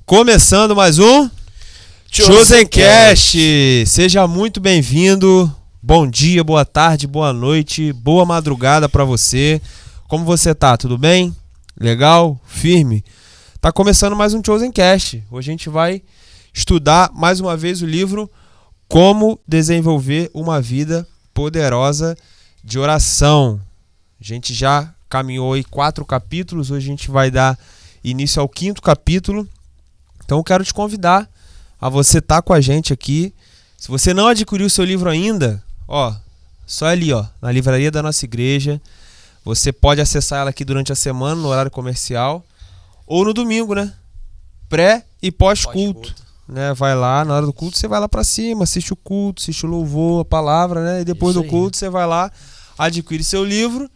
Começando mais um Chosencast. Seja muito bem-vindo. Bom dia, boa tarde, boa noite, boa madrugada pra você. Como você tá? Tudo bem? Legal? Firme? Tá começando mais um Chosencast. Hoje a gente vai estudar mais uma vez o livro Como Desenvolver uma Vida Poderosa de Oração. A gente já caminhou aí 4 capítulos. Hoje a gente vai dar início ao 5º capítulo. Então eu quero te convidar a você estar com a gente aqui. Se você não adquiriu o seu livro ainda, só ali, na livraria da nossa igreja. Você pode acessar ela aqui durante a semana, no horário comercial, ou no domingo, né? Pré e pós-culto. Né? Vai lá, na hora do culto, você vai lá pra cima, assiste o culto, assiste o louvor, a palavra, né? E depois do culto, você vai lá, adquire seu livro.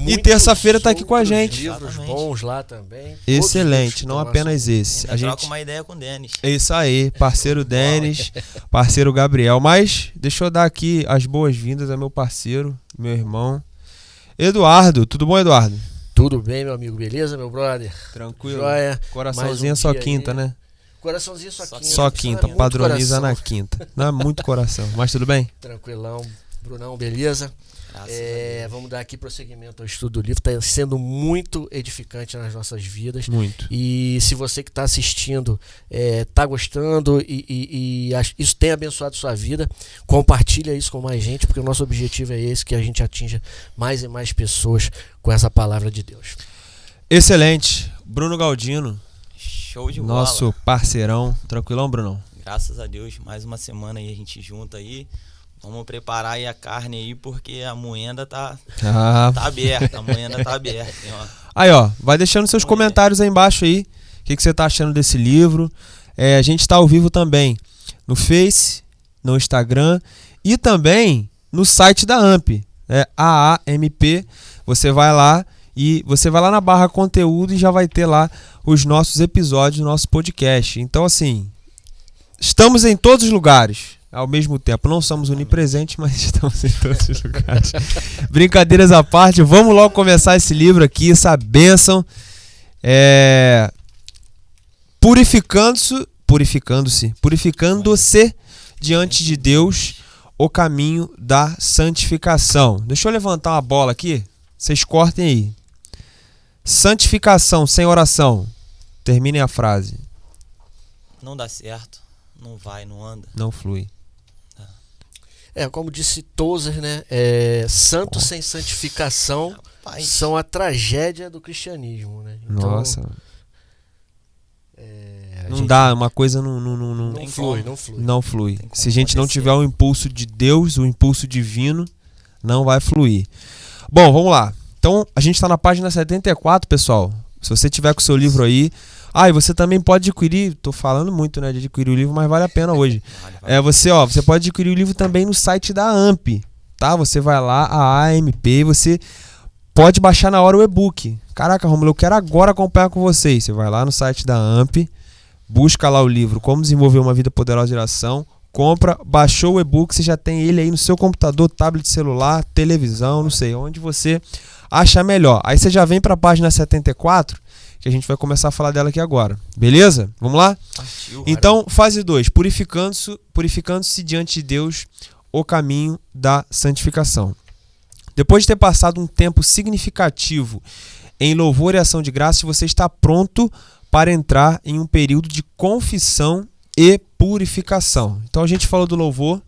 E terça-feira tá aqui com a gente. Livros bons lá também. Excelente, não apenas esse. A gente troca uma ideia com o Denis. É isso aí, parceiro Denis, parceiro Gabriel. Mas deixa eu dar aqui as boas-vindas ao meu parceiro, meu irmão, Eduardo. Tudo bom, Eduardo? Tudo bem, meu amigo, beleza, meu brother? Tranquilo. Joia. Coraçãozinho só quinta, né? Coraçãozinho só quinta. Só quinta, padroniza na quinta. Não é muito coração, mas tudo bem? Tranquilão. Brunão, beleza? Vamos dar aqui prosseguimento ao estudo do livro. Está sendo muito edificante nas nossas vidas. Muito. E se você que está assistindo está gostando e isso tem abençoado sua vida, compartilha isso com mais gente, porque o nosso objetivo é esse, que a gente atinja mais e mais pessoas com essa palavra de Deus. Excelente. Bruno Galdino. Show de bola. Nosso parceirão. Tranquilão, Brunão? Graças a Deus, mais uma semana aí a gente junta aí. Vamos preparar aí a carne aí, porque a moenda tá aberta. A moenda tá aberta. Aí, vai deixando seus comentários aí embaixo aí. O que você tá achando desse livro? A gente tá ao vivo também no Face, no Instagram e também no site da AMP. AAMP. Você vai lá na barra conteúdo e já vai ter lá os nossos episódios do nosso podcast. Então, assim, estamos em todos os lugares. Ao mesmo tempo, não somos onipresentes, mas estamos em todos os lugares. Brincadeiras à parte, vamos logo começar esse livro aqui, essa bênção. Purificando-se diante de Deus, o caminho da santificação. Deixa eu levantar uma bola aqui, vocês cortem aí. Santificação sem oração. Terminem a frase. Não dá certo, não vai, não anda. Não flui. Como disse Tozer, né? Santos sem santificação são a tragédia do cristianismo, né? Então, nossa. Não dá, uma coisa não flui. Não flui. Se a gente não tiver o impulso de Deus, o impulso divino, não vai fluir. Bom, vamos lá. Então, a gente está na página 74, pessoal. Se você tiver com o seu livro aí... e você também pode adquirir, tô falando muito, né, de adquirir o livro, mas vale a pena hoje. Você pode adquirir o livro também no site da AMP, tá? Você vai lá, a AMP, você pode baixar na hora o e-book. Caraca, Romulo, eu quero agora acompanhar com vocês. Você vai lá no site da AMP, busca lá o livro Como Desenvolver uma Vida Poderosa de Oração, compra, baixou o e-book, você já tem ele aí no seu computador, tablet, celular, televisão, não sei, onde você achar melhor. Aí você já vem para a página 74, que a gente vai começar a falar dela aqui agora. Beleza? Vamos lá? Então, fase 2. Purificando-se diante de Deus, o caminho da santificação. Depois de ter passado um tempo significativo em louvor e ação de graças, você está pronto para entrar em um período de confissão e purificação. Então, a gente falou do louvor.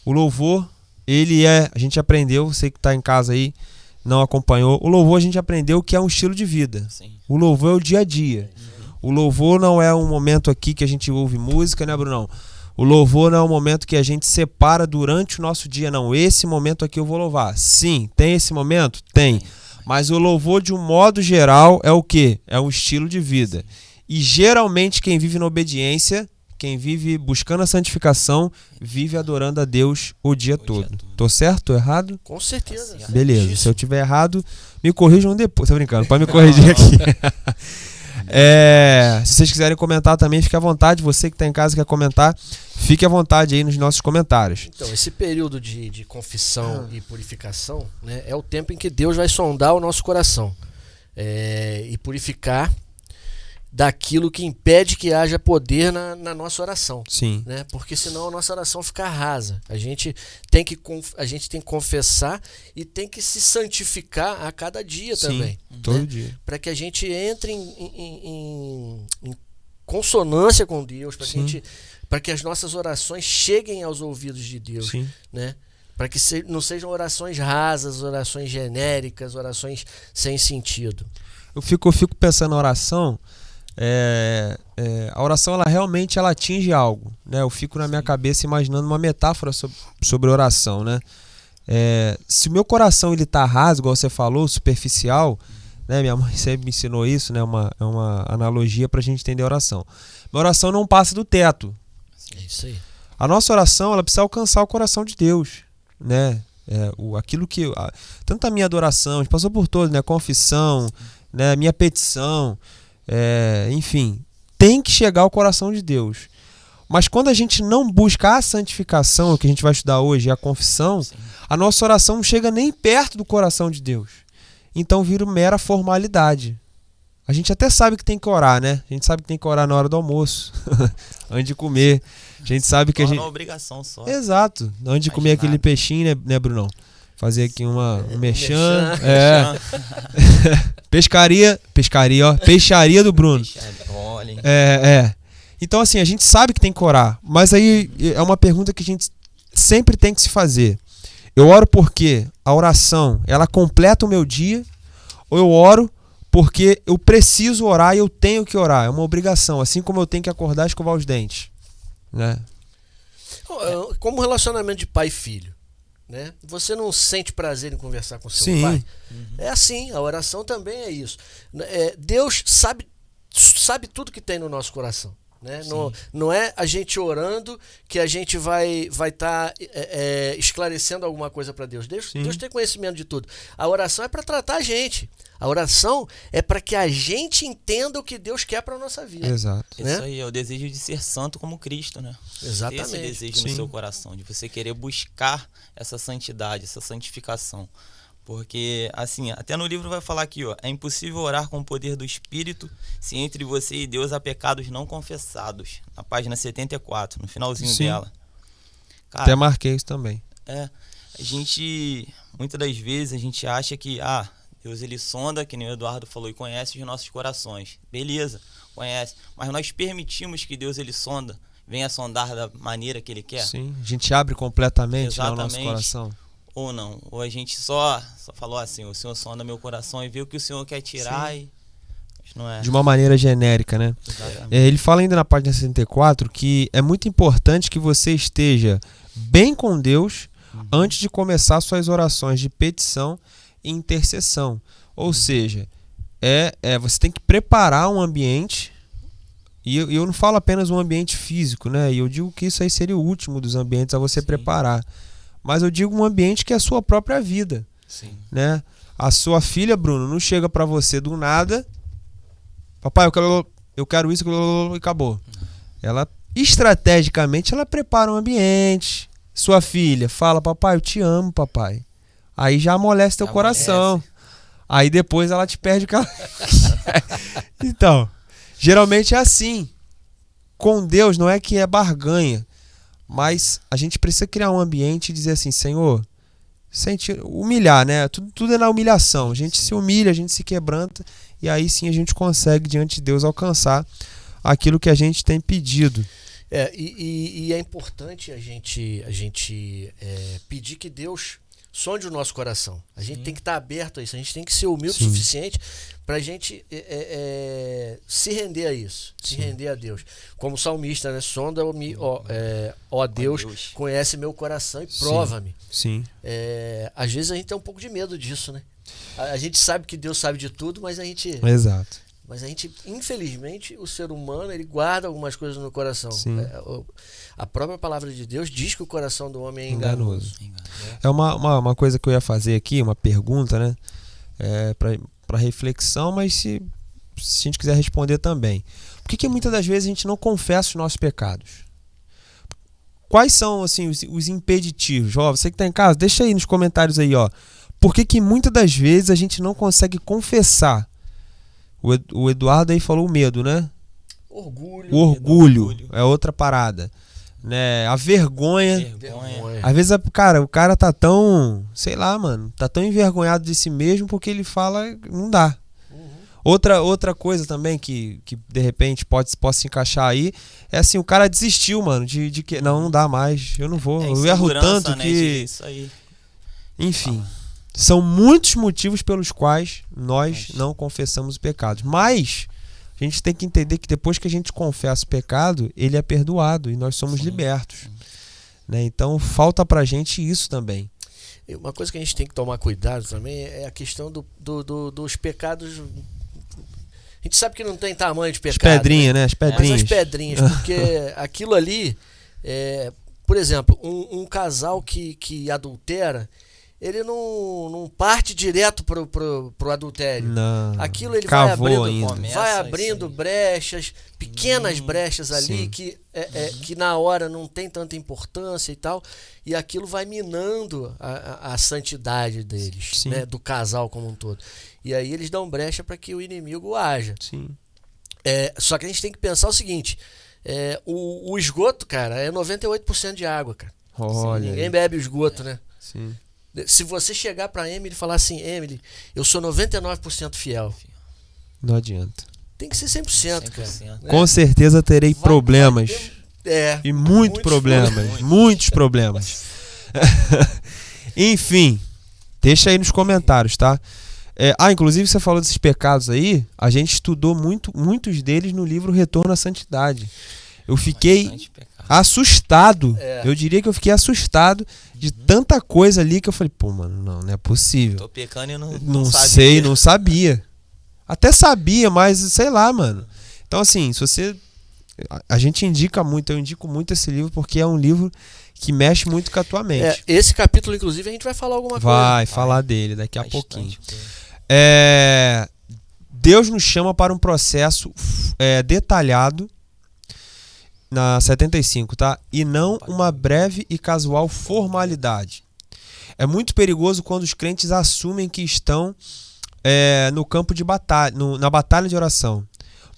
O louvor, a gente aprendeu, você que está em casa aí, não acompanhou, o louvor a gente aprendeu que é um estilo de vida. Sim. O louvor é o dia a dia. O louvor não é um momento aqui que a gente ouve música, né, Brunão? O louvor não é um momento que a gente separa durante o nosso dia, não. Esse momento aqui eu vou louvar. Sim, tem esse momento? Tem. Mas o louvor, de um modo geral, é o quê? É um estilo de vida. E geralmente quem vive na obediência, quem vive buscando a santificação, vive adorando a Deus o dia todo. Tô certo? Tô errado? Com certeza. Beleza. Se eu tiver errado, me corrijam depois. Tô brincando, pode me corrigir aqui. Se vocês quiserem comentar também, fique à vontade. Você que está em casa e quer comentar, fique à vontade aí nos nossos comentários. Então, esse período de confissão e purificação, né, é o tempo em que Deus vai sondar o nosso coração e purificar daquilo que impede que haja poder na nossa oração. Sim. Né? Porque senão a nossa oração fica rasa. A gente tem que confessar e tem que se santificar a cada dia. Sim, também. Todo né? dia. Para que a gente entre em consonância com Deus, para que as nossas orações cheguem aos ouvidos de Deus. Sim. Né? Para que não sejam orações rasas, orações genéricas, orações sem sentido. Eu fico pensando na oração. A oração ela realmente atinge algo, né? Eu fico na minha cabeça imaginando uma metáfora sobre oração, né? Se o meu coração ele tá raso, igual você falou, superficial, né? Minha mãe sempre me ensinou isso, né? É uma analogia pra gente entender a oração. Minha oração não passa do teto. É isso aí. A nossa oração ela precisa alcançar o coração de Deus, né? Aquilo que tanto a minha adoração, a gente passou por todos, né? Confissão, né? Minha petição, enfim, tem que chegar ao coração de Deus. Mas quando a gente não busca a santificação, o que a gente vai estudar hoje, a confissão, a nossa oração não chega nem perto do coração de Deus. Então vira mera formalidade. A gente até sabe que tem que orar, né? A gente sabe que tem que orar na hora do almoço, antes de comer. A gente sabe que a gente... É uma obrigação só. Exato. Antes de comer aquele peixinho, né, Brunão? Fazer aqui um merchan. Pescaria, ó. Peixaria do Bruno. Então, assim, a gente sabe que tem que orar. Mas aí é uma pergunta que a gente sempre tem que se fazer. Eu oro porque a oração, ela completa o meu dia? Ou eu oro porque eu preciso orar e eu tenho que orar? É uma obrigação. Assim como eu tenho que acordar e escovar os dentes. Né? Como relacionamento de pai e filho. Né? Você não sente prazer em conversar com seu pai? É assim, a oração também é isso. Deus sabe tudo que tem no nosso coração. Né? Não é a gente orando que a gente vai estar esclarecendo alguma coisa para Deus. Deus tem conhecimento de tudo. A oração é para tratar a gente. A oração é para que a gente entenda o que Deus quer para a nossa vida. Exato. Né? Isso aí é o desejo de ser santo como Cristo, né? Exatamente. Esse desejo no seu coração, de você querer buscar essa santidade, essa santificação. Porque, assim, até no livro vai falar aqui, ó, é impossível orar com o poder do Espírito se entre você e Deus há pecados não confessados. Na página 74, no finalzinho dela. Cara, até marquei isso também. Muitas das vezes a gente acha que, Deus ele sonda, que nem o Eduardo falou, e conhece os nossos corações. Beleza, conhece. Mas nós permitimos que Deus ele venha sondar da maneira que ele quer? Sim, a gente abre completamente o nosso coração. Ou não, ou a gente só falou assim, o Senhor sonda meu coração e vê o que o Senhor quer tirar e não é. De uma maneira genérica, né? Ele fala ainda na página 64 que é muito importante que você esteja bem com Deus antes de começar suas orações de petição e intercessão. Ou seja, você tem que preparar um ambiente, e eu não falo apenas um ambiente físico, né? E eu digo que isso aí seria o último dos ambientes a você preparar. Mas eu digo um ambiente que é a sua própria vida. Sim. Né? A sua filha, Bruno, não chega pra você do nada. Papai, eu quero isso e acabou. Ela, estrategicamente, ela prepara um ambiente. Sua filha fala, papai, eu te amo, papai. Aí já amolece teu coração. Aí depois ela te perde o que ela... Então, geralmente é assim. Com Deus não é que é barganha. Mas a gente precisa criar um ambiente e dizer assim, Senhor, humilhar, né? Tudo é na humilhação. A gente se humilha, a gente se quebranta e aí sim a gente consegue diante de Deus alcançar aquilo que a gente tem pedido. E é importante a gente pedir que Deus sonde o nosso coração. A gente tem que estar aberto a isso. A gente tem que ser humilde o suficiente para a gente se render a isso, se render a Deus. Como salmista, né? Sonda-me, ó Deus, conhece meu coração e prova-me. Sim. Às vezes a gente tem um pouco de medo disso, né? A gente sabe que Deus sabe de tudo, mas a gente... Exato. Mas a gente, infelizmente, o ser humano, ele guarda algumas coisas no coração. A própria palavra de Deus diz que o coração do homem é enganoso. É uma coisa que eu ia fazer aqui, uma pergunta, né? Para reflexão, mas se a gente quiser responder também. Por que muitas das vezes a gente não confessa os nossos pecados? Quais são assim, os impeditivos? Ó, você que está em casa, deixa aí nos comentários aí, ó. Por que muitas das vezes a gente não consegue confessar O Eduardo aí falou o medo, né? Orgulho. O orgulho é outra parada. Né? A vergonha. Às vezes, o cara tá tão, sei lá, mano, tá tão envergonhado de si mesmo porque ele fala, não dá. Outra coisa também que de repente possa se encaixar aí é assim, o cara desistiu, mano, de que não dá mais, eu não vou, eu erro tanto, né, que isso aí. Enfim, são muitos motivos pelos quais nós não confessamos os pecados, mas a gente tem que entender que depois que a gente confessa o pecado, ele é perdoado e nós somos libertos, né? Então falta pra gente isso também. Uma coisa que a gente tem que tomar cuidado também é a questão dos pecados. A gente sabe que não tem tamanho de pecado. As pedrinhas, né? As pedrinhas. Mas as pedrinhas, porque aquilo ali, por exemplo, um casal que adultera, ele não parte direto pro adultério. Não. Aquilo ele vai abrindo brechas, pequenas brechas ali que na hora não tem tanta importância e tal, e aquilo vai minando a santidade deles, né, do casal como um todo. E aí eles dão brecha para que o inimigo haja. Sim. Só que a gente tem que pensar o seguinte, o esgoto, cara, é 98% de água, cara. Olha. Ninguém bebe o esgoto, né? Sim. Se você chegar pra Emily e falar assim, Emily, eu sou 99% fiel. Não adianta. Tem que ser 100%, cara. Né? Com certeza terei problemas. E muitos problemas. Muitos problemas. Enfim, deixa aí nos comentários, tá? Inclusive você falou desses pecados aí, a gente estudou muitos deles no livro Retorno à Santidade. Eu fiquei assustado. Eu diria que eu fiquei assustado de tanta coisa ali que eu falei, pô, mano, não é possível. Tô pecando e não sabia. Até sabia, mas sei lá, mano. Então assim, se você... A gente indica muito, eu indico muito esse livro porque é um livro que mexe muito com a tua mente. Esse capítulo, inclusive, a gente vai falar alguma coisa. Vai falar dele daqui a pouquinho. Deus nos chama para um processo detalhado na 75, tá? E não uma breve e casual formalidade. É muito perigoso quando os crentes assumem que estão no campo de batalha, na batalha de oração.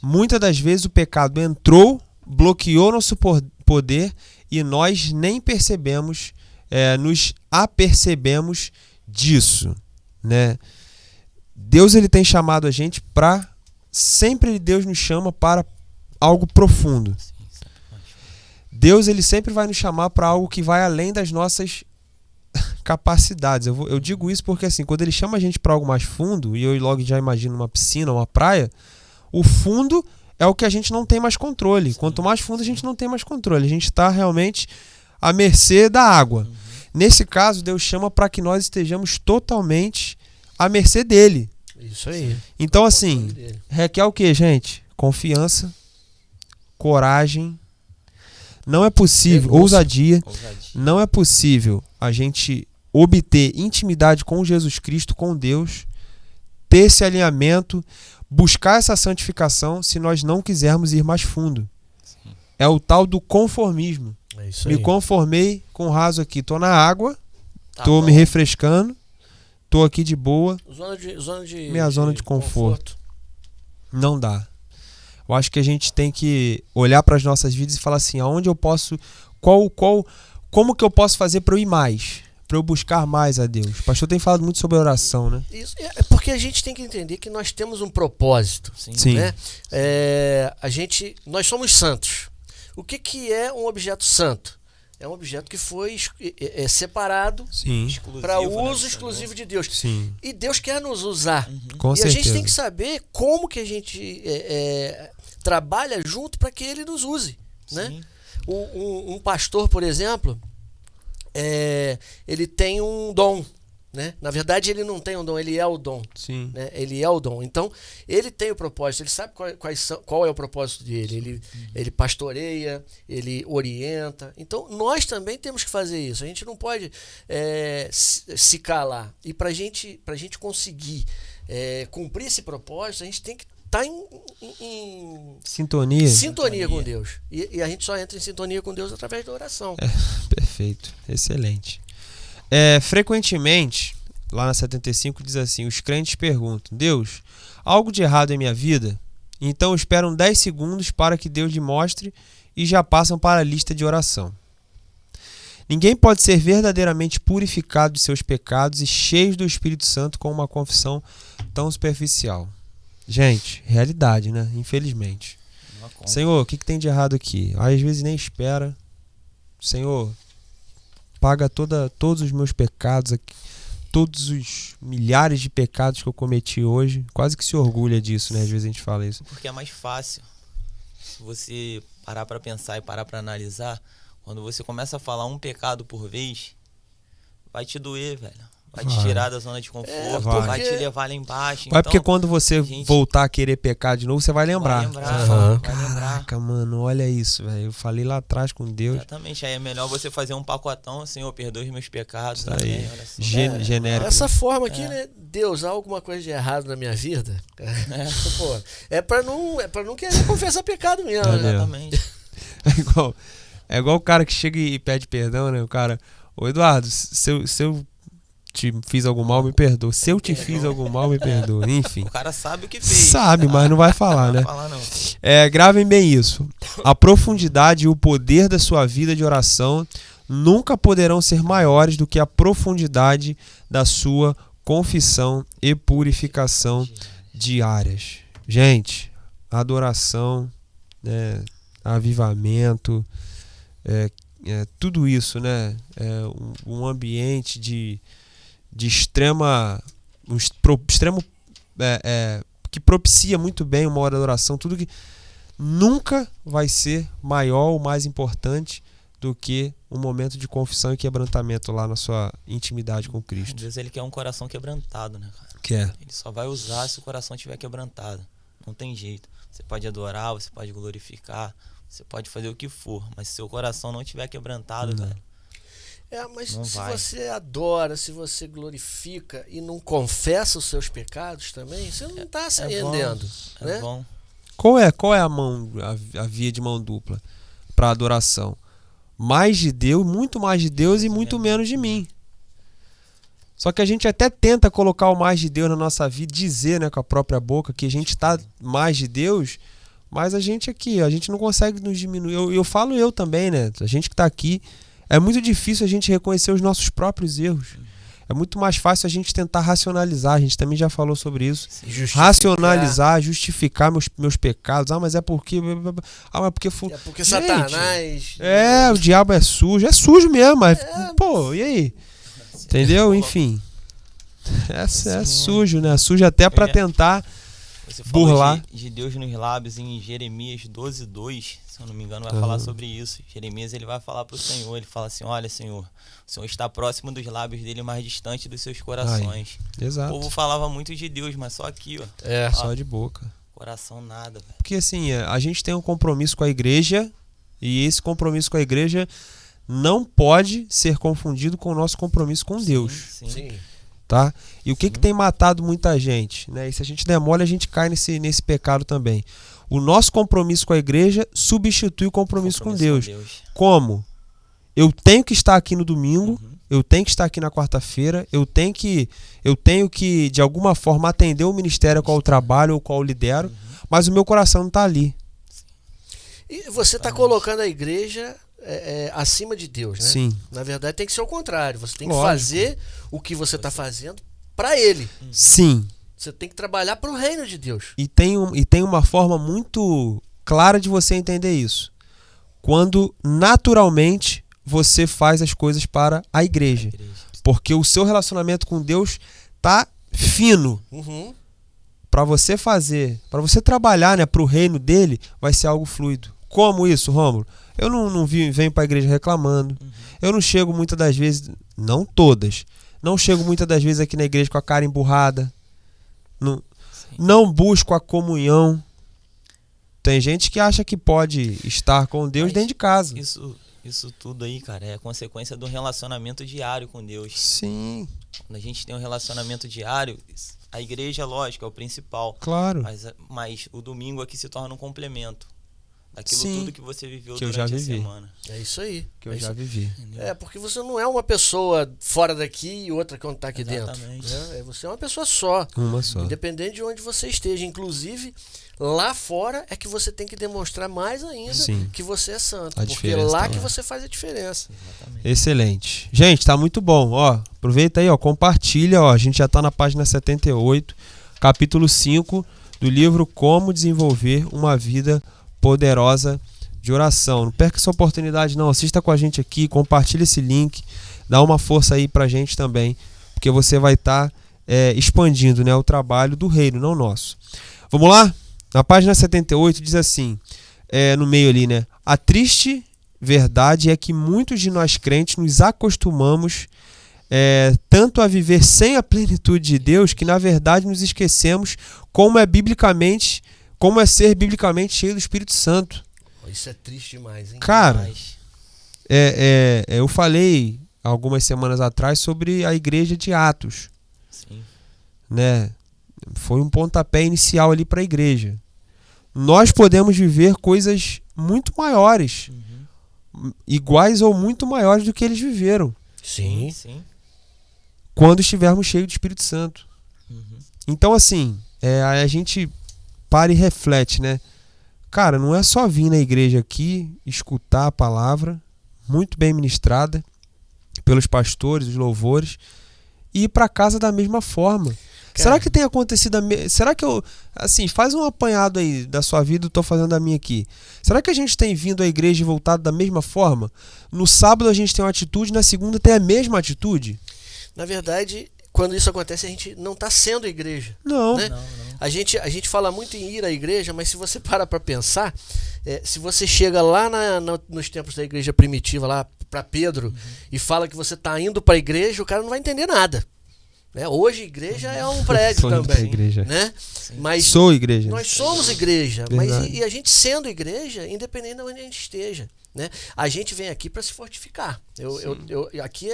Muitas das vezes o pecado entrou, bloqueou nosso poder e nós nem percebemos, nos apercebemos disso, né? Deus ele tem chamado a gente para... Sempre Deus nos chama para algo profundo. Deus ele sempre vai nos chamar para algo que vai além das nossas capacidades. Eu digo isso porque assim, quando ele chama a gente para algo mais fundo, e eu logo já imagino uma piscina, uma praia, o fundo é o que a gente não tem mais controle. Quanto mais fundo a gente não tem mais controle. A gente está realmente à mercê da água. Nesse caso, Deus chama para que nós estejamos totalmente à mercê dele. Isso aí. Então assim, requer o que, gente? Confiança, coragem. Não é possível, ousadia. Não é possível a gente obter intimidade com Jesus Cristo, com Deus, ter esse alinhamento, buscar essa santificação se nós não quisermos ir mais fundo. Sim. É o tal do conformismo. É isso aí. Me conformei com o raso aqui. Tô na água, tô me refrescando, tô aqui de boa. Minha zona de conforto. Não dá. Eu acho que a gente tem que olhar para as nossas vidas e falar assim, aonde eu posso, como que eu posso fazer para eu ir mais, para eu buscar mais a Deus? O pastor tem falado muito sobre oração, né? Isso é porque a gente tem que entender que nós temos um propósito. Sim. Né? Nós somos santos. O que é um objeto santo? É um objeto que foi separado para uso exclusivo de Deus. Sim. E Deus quer nos usar. Com e certeza. A gente tem que saber como que a gente trabalha junto para que Ele nos use. Né? Um pastor, por exemplo, ele tem um dom. Né? Na verdade, ele não tem um dom, ele é o dom. Sim. Né? Ele é o dom. Então, ele tem o propósito, ele sabe qual é o propósito dele. Ele pastoreia, ele orienta. Então, nós também temos que fazer isso. A gente não pode se calar. E para a gente conseguir cumprir esse propósito, a gente tem que estar em sintonia com Deus. E a gente só entra em sintonia com Deus através da oração. Perfeito, excelente. Frequentemente lá na 75, diz assim: os crentes perguntam: Deus, algo de errado em minha vida? Então esperam 10 segundos para que Deus lhe mostre e já passam para a lista de oração. Ninguém pode ser verdadeiramente purificado de seus pecados e cheio do Espírito Santo com uma confissão tão superficial. Gente, realidade, né? Infelizmente. Senhor, o que tem de errado aqui? Às vezes nem espera. Senhor, paga todos os meus pecados aqui, todos os milhares de pecados que eu cometi hoje. Quase que se orgulha disso, né? Às vezes a gente fala isso. Porque é mais fácil. Se você parar para pensar e parar para analisar, quando você começa a falar um pecado por vez, vai te doer, velho. Vai te tirar da zona de conforto, vai te levar lá embaixo. Vai, então, porque quando você voltar a querer pecar de novo, você vai lembrar. Vai lembrar. Caraca, mano, olha isso, velho. Eu falei lá atrás com Deus. Exatamente, aí é melhor você fazer um pacotão, Senhor, perdoe os meus pecados. Isso aí, também, genérico. Essa forma aqui, né? Deus, há alguma coisa de errado na minha vida? Pô, é pra não querer confessar pecado mesmo, né? Exatamente. É igual o cara que chega e pede perdão, né? O cara, ô Eduardo, se eu te fiz algum mal, me perdoa. Se eu te fiz algum mal, me perdoa. Enfim. O cara sabe o que fez. Sabe, mas não vai falar, né? Não vai falar, não. Gravem bem isso. A profundidade e o poder da sua vida de oração nunca poderão ser maiores do que a profundidade da sua confissão e purificação diárias. Gente, adoração, né, avivamento, tudo isso, né? Um ambiente de extremo que propicia muito bem uma hora de oração, tudo que nunca vai ser maior ou mais importante do que um momento de confissão e quebrantamento lá na sua intimidade com Cristo. Deus, ele quer um coração quebrantado, né, cara? Quer. Ele só vai usar se o coração estiver quebrantado. Não tem jeito. Você pode adorar, você pode glorificar, você pode fazer o que for, mas se seu coração não estiver quebrantado, velho, mas não se vai. você adora, se você glorifica e não confessa os seus pecados também, você não está se rendendo. Né? É bom. Qual é a via de mão dupla para adoração? Mais de Deus, muito mais de Deus e muito menos de mim. Só que a gente até tenta colocar o mais de Deus na nossa vida, dizer, né, com a própria boca que a gente está mais de Deus, mas a gente não consegue nos diminuir. Eu falo eu também, né? A gente que está aqui, é muito difícil a gente reconhecer os nossos próprios erros. É muito mais fácil a gente tentar racionalizar. A gente também já falou sobre isso. Racionalizar, justificar meus pecados. Mas é porque... mas porque é porque Satanás... o diabo é sujo. É sujo mesmo, mas... Pô, e aí? Entendeu? Enfim. É sujo, né? Sujo até para tentar você falou burlar. De Deus nos lábios em Jeremias 12:2, se eu não me engano, vai falar sobre isso. Jeremias, ele vai falar pro Senhor, ele fala assim: olha, Senhor, o Senhor está próximo dos lábios dele, mais distante dos seus corações. Exato. O povo falava muito de Deus, mas só aqui, ó. Só de boca. Coração nada, velho. Porque assim, a gente tem um compromisso com a igreja, e esse compromisso com a igreja não pode ser confundido com o nosso compromisso com Deus. Sim. Tá? E o que tem matado muita gente, né? E se a gente der mole, a gente cai nesse pecado também. O nosso compromisso com a igreja substitui o compromisso com Deus. Como? Eu tenho que estar aqui no domingo, eu tenho que estar aqui na quarta-feira, eu tenho que de alguma forma atender o ministério ao qual eu trabalho ou qual eu lidero, mas o meu coração não está ali. E você está colocando a igreja acima de Deus, né? Sim. Na verdade tem que ser o contrário. Você tem que fazer o que você está fazendo para Ele. Sim. Você tem que trabalhar para o reino de Deus. E tem uma forma muito clara de você entender isso. Quando naturalmente você faz as coisas para a igreja. Porque o seu relacionamento com Deus tá fino. Para você trabalhar, né, para o reino dele, vai ser algo fluido. Como isso, Rômulo? Eu não venho para a igreja reclamando. Eu não chego muitas das vezes, não todas, não chego muitas das vezes aqui na igreja com a cara emburrada. Não busco a comunhão. Tem gente que acha que pode estar com Deus dentro de casa. Isso tudo aí, cara, é consequência de um relacionamento diário com Deus. Sim. Quando a gente tem um relacionamento diário, a igreja, lógico, é o principal. Claro. Mas o domingo aqui se torna um complemento. daquilo Sim, tudo que você viveu que eu já durante a vivi. semana. É isso aí. Que eu já vivi. Entendeu? Porque você não é uma pessoa fora daqui e outra quando tá aqui Exatamente. dentro. Né? Você é uma pessoa só. Uma só. Independente de onde você esteja. Inclusive, lá fora é que você tem que demonstrar mais ainda Sim. que você é santo. A Porque diferença lá tá que lá. você faz a diferença. Exatamente. Excelente. Gente, tá muito bom. Ó, aproveita aí, ó, compartilha, ó. A gente já tá na página 78, capítulo 5 do livro Como Desenvolver uma Vida Poderosa de Oração. Não perca essa oportunidade não. Assista com a gente aqui, compartilha esse link, dá uma força aí pra gente também, porque você vai estar expandindo, né, o trabalho do reino, não nosso. Vamos lá? Na página 78 diz assim, no meio ali, né? A triste verdade é que muitos de nós crentes nos acostumamos tanto a viver sem a plenitude de Deus que na verdade nos esquecemos como é ser biblicamente cheio do Espírito Santo. Isso é triste demais, hein? Cara, Mas, eu falei algumas semanas atrás sobre a igreja de Atos, sim. né? Foi um pontapé inicial ali para a igreja. Nós podemos viver coisas muito maiores, iguais ou muito maiores do que eles viveram, Sim. Sim. quando estivermos cheios do Espírito Santo. Uhum. Então, assim, a gente para e reflete, né? Cara, não é só vir na igreja aqui, escutar a palavra, muito bem ministrada, pelos pastores, os louvores, e ir para casa da mesma forma. Será que tem acontecido será que faz um apanhado aí da sua vida, eu tô fazendo a minha aqui. Será que a gente tem vindo à igreja e voltado da mesma forma? No sábado a gente tem uma atitude, na segunda tem a mesma atitude? Na verdade, quando isso acontece, a gente não está sendo igreja. Não. Né? Não. A gente fala muito em ir à igreja, mas se você para pensar, se você chega lá nos tempos da igreja primitiva, lá para Pedro, e fala que você está indo para a igreja, o cara não vai entender nada. Né? Hoje, igreja é um prédio Sou indo também. pra igreja. Né? Mas Sou igreja. nós somos igreja, Verdade. e a gente sendo igreja, independente de onde a gente esteja. Né? A gente vem aqui para se fortificar. Aqui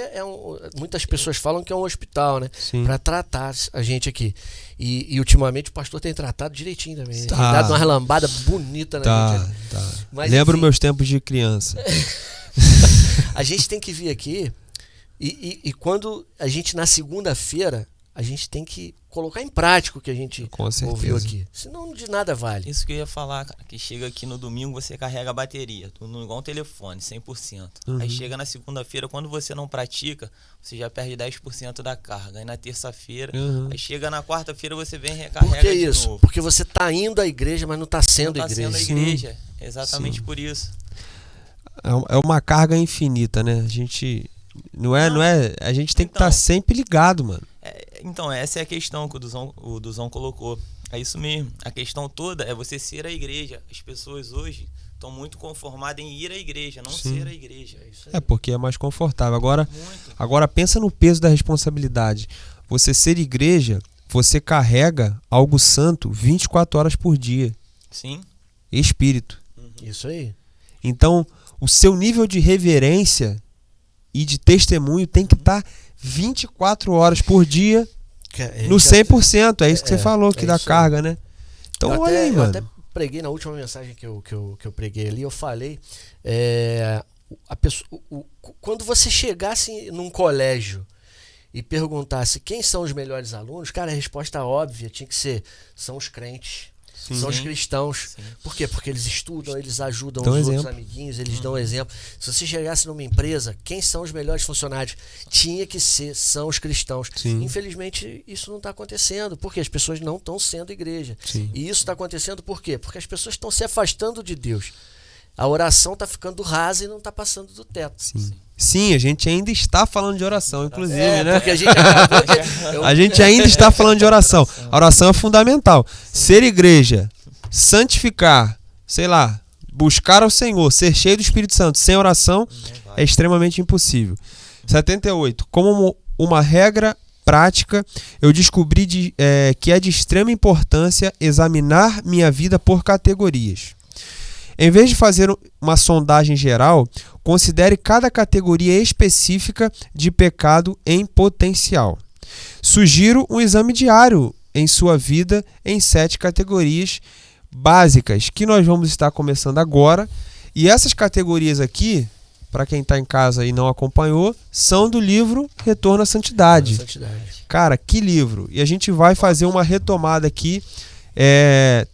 muitas pessoas falam que é um hospital, né? Sim. Para tratar a gente aqui. E ultimamente o pastor tem tratado direitinho também. Né? Tá. Tem dado uma relambada bonita na gente. Tá. Mas, Lembro enfim, meus tempos de criança. a gente tem que vir aqui e quando a gente, na segunda-feira, a gente tem que colocar em prática o que a gente Com certeza. ouviu aqui. Senão de nada vale. Isso que eu ia falar, cara, que chega aqui no domingo, você carrega a bateria, igual um telefone, 100%. Aí chega na segunda-feira, quando você não pratica, você já perde 10% da carga. Aí na terça-feira, aí chega na quarta-feira, você vem e recarrega Por que de isso? novo. Porque você está indo à igreja, mas não está sendo Não tá igreja. sendo a igreja. Exatamente por isso. É uma carga infinita, né? A gente a gente tem que estar Então. sempre ligado, mano. Então, essa é a questão que o Duzão colocou. É isso mesmo. A questão toda é você ser a igreja. As pessoas hoje estão muito conformadas em ir à igreja, não ser a igreja. É isso aí. Porque é mais confortável. Agora Muito. pensa no peso da responsabilidade. Você ser igreja, você carrega algo santo 24 horas por dia. Sim. Espírito. Isso aí. Então, o seu nível de reverência e de testemunho tem que estar 24 horas por dia no 100%. É isso que você falou, que dá isso aí. carga, né? Então, olha aí, Eu mano. até preguei na última mensagem que eu preguei ali, eu falei, quando você chegasse num colégio e perguntasse quem são os melhores alunos, cara, a resposta óbvia tinha que ser, são os crentes. São os cristãos. Sim. Por quê? Porque eles estudam, eles ajudam Dão os exemplo. outros amiguinhos, eles dão exemplo. Se você chegasse numa empresa, quem são os melhores funcionários? Tinha que ser, são os cristãos. Sim. Infelizmente, isso não está acontecendo. Porque as pessoas não estão sendo igreja. Sim. E isso está acontecendo por quê? Porque as pessoas estão se afastando de Deus. A oração está ficando rasa e não está passando do teto. Sim, a gente ainda está falando de oração, inclusive, né? Porque a gente acabou A gente ainda está falando de oração. A oração é fundamental. Ser igreja, santificar, sei lá, buscar ao Senhor, ser cheio do Espírito Santo sem oração é extremamente impossível. 78. Como uma regra prática, eu descobri que é de extrema importância examinar minha vida por categorias. Em vez de fazer uma sondagem geral, considere cada categoria específica de pecado em potencial. Sugiro um exame diário em sua vida em 7 categorias, básicas que nós vamos estar começando agora. E essas categorias aqui, para quem está em casa e não acompanhou, são do livro Retorno à Santidade. Cara, que livro! E a gente vai fazer uma retomada aqui.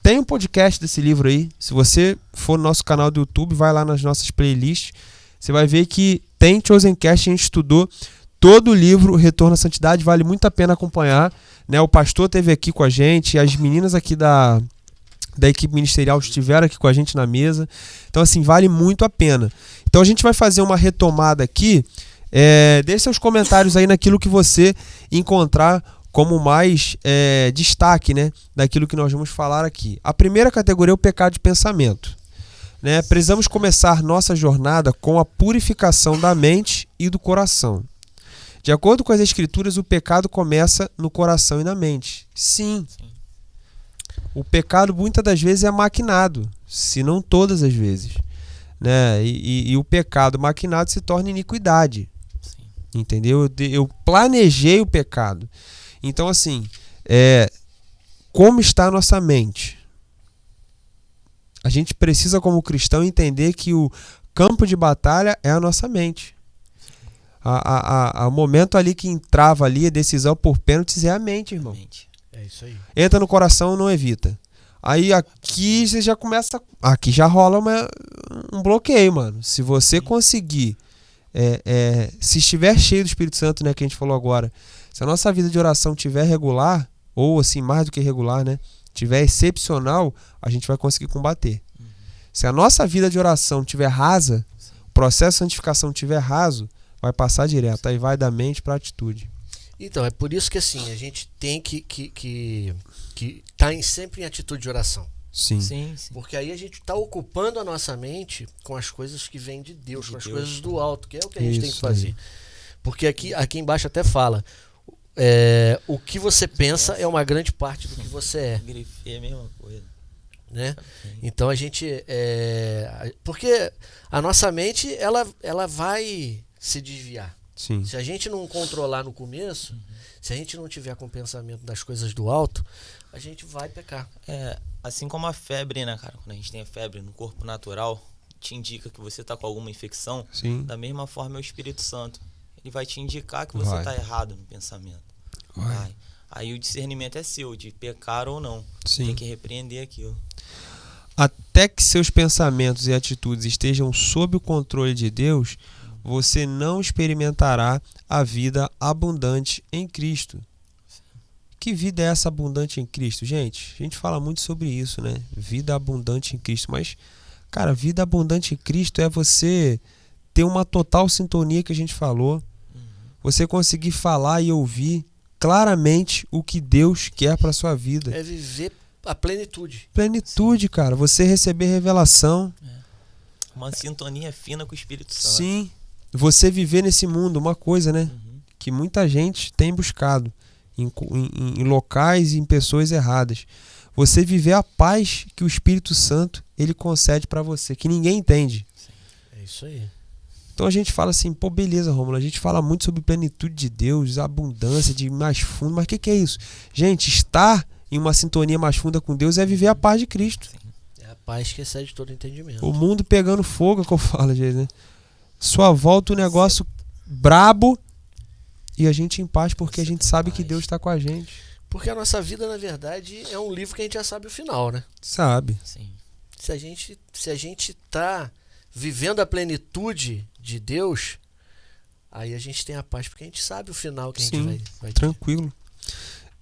Tem um podcast desse livro aí. Se você for no nosso canal do YouTube, vai lá nas nossas playlists, você vai ver que tem Chosencast, a gente estudou todo o livro Retorno à Santidade, vale muito a pena acompanhar, né? O pastor esteve aqui com a gente, as meninas aqui da equipe ministerial estiveram aqui com a gente na mesa. Então, assim, vale muito a pena. Então, a gente vai fazer uma retomada aqui. Deixe seus comentários aí naquilo que você encontrar como mais destaque, né, daquilo que nós vamos falar aqui. A primeira categoria é o pecado de pensamento. Né? Precisamos começar nossa jornada com a purificação da mente e do coração. De acordo com as Escrituras, o pecado começa no coração e na mente. Sim. O pecado muitas das vezes é maquinado, se não todas as vezes. Né? E o pecado maquinado se torna iniquidade. Sim. Entendeu? Eu planejei o pecado. Então, assim, como está a nossa mente? A gente precisa, como cristão, entender que o campo de batalha é a nossa mente. O momento ali que entrava ali, a decisão por pênaltis é a mente, irmão. É isso aí. Entra no coração, não evita. Aí aqui você já começa... Aqui já rola um bloqueio, mano. Se você conseguir... se estiver cheio do Espírito Santo, né, que a gente falou agora, se a nossa vida de oração estiver regular, ou assim, mais do que regular, né, estiver excepcional, a gente vai conseguir combater. Se a nossa vida de oração estiver rasa, o processo de santificação estiver raso, vai passar direto. Aí vai da mente para a atitude. Então, é por isso que assim, a gente tem que tá sempre em atitude de oração. Sim. Porque aí a gente está ocupando a nossa mente com as coisas que vêm de Deus, com as coisas do alto, que é o que a gente tem que fazer. Porque aqui embaixo até fala, o que você pensa é uma grande parte do que você é. Grifei a mesma coisa. Né? Então a gente... porque a nossa mente, ela vai se desviar. Sim. Se a gente não controlar no começo, se a gente não tiver com o pensamento das coisas do alto, a gente vai pecar. Assim como a febre, né, cara? Quando a gente tem a febre no corpo natural, te indica que você está com alguma infecção. Sim. Da mesma forma é o Espírito Santo. Ele vai te indicar que você está errado no pensamento. Vai. Aí o discernimento é seu, de pecar ou não. Sim. Tem que repreender aquilo. Até que seus pensamentos e atitudes estejam sob o controle de Deus, você não experimentará a vida abundante em Cristo. Que vida é essa abundante em Cristo? Gente, a gente fala muito sobre isso, né? Vida abundante em Cristo. Mas, cara, vida abundante em Cristo é você ter uma total sintonia que a gente falou. Você conseguir falar e ouvir claramente o que Deus quer para sua vida. É viver a plenitude. Plenitude, cara. Você receber revelação. Uma sintonia fina com o Espírito Santo. Sim. Você viver nesse mundo, uma coisa, né? Que muita gente tem buscado em locais e em pessoas erradas. Você viver a paz que o Espírito Santo ele concede para você, que ninguém entende. É isso aí. Então a gente fala assim, pô, beleza, Rômulo, a gente fala muito sobre plenitude de Deus, abundância de mais fundo, mas o que é isso? Gente, estar em uma sintonia mais funda com Deus é viver a paz de Cristo. É a paz que excede todo entendimento. O mundo pegando fogo, é o que eu falo, gente, né? Sua volta o negócio brabo e a gente em paz porque a gente sabe que Deus está com a gente. Porque a nossa vida, na verdade, é um livro que a gente já sabe o final, né? Sabe. Sim. Se a gente tá vivendo a plenitude de Deus, aí a gente tem a paz, porque a gente sabe o final que a gente vai ter. Tranquilo.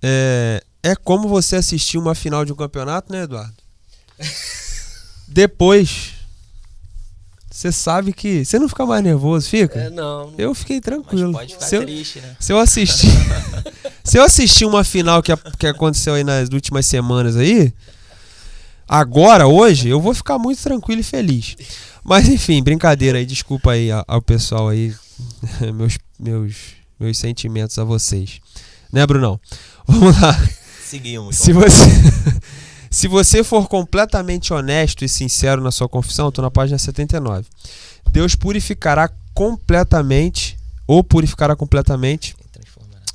É como você assistir uma final de um campeonato, né, Eduardo? Depois, você sabe que... Você não fica mais nervoso, fica? Não. Eu fiquei tranquilo. Mas pode ficar triste, né? Se eu assistir uma final que aconteceu aí nas últimas semanas aí, agora, hoje, eu vou ficar muito tranquilo e feliz. Mas enfim, brincadeira aí, desculpa aí ao pessoal aí, meus sentimentos a vocês. Né, Brunão? Vamos lá. Seguimos. Se você for completamente honesto e sincero na sua confissão, estou na página 79. Deus purificará completamente, ou purificará completamente,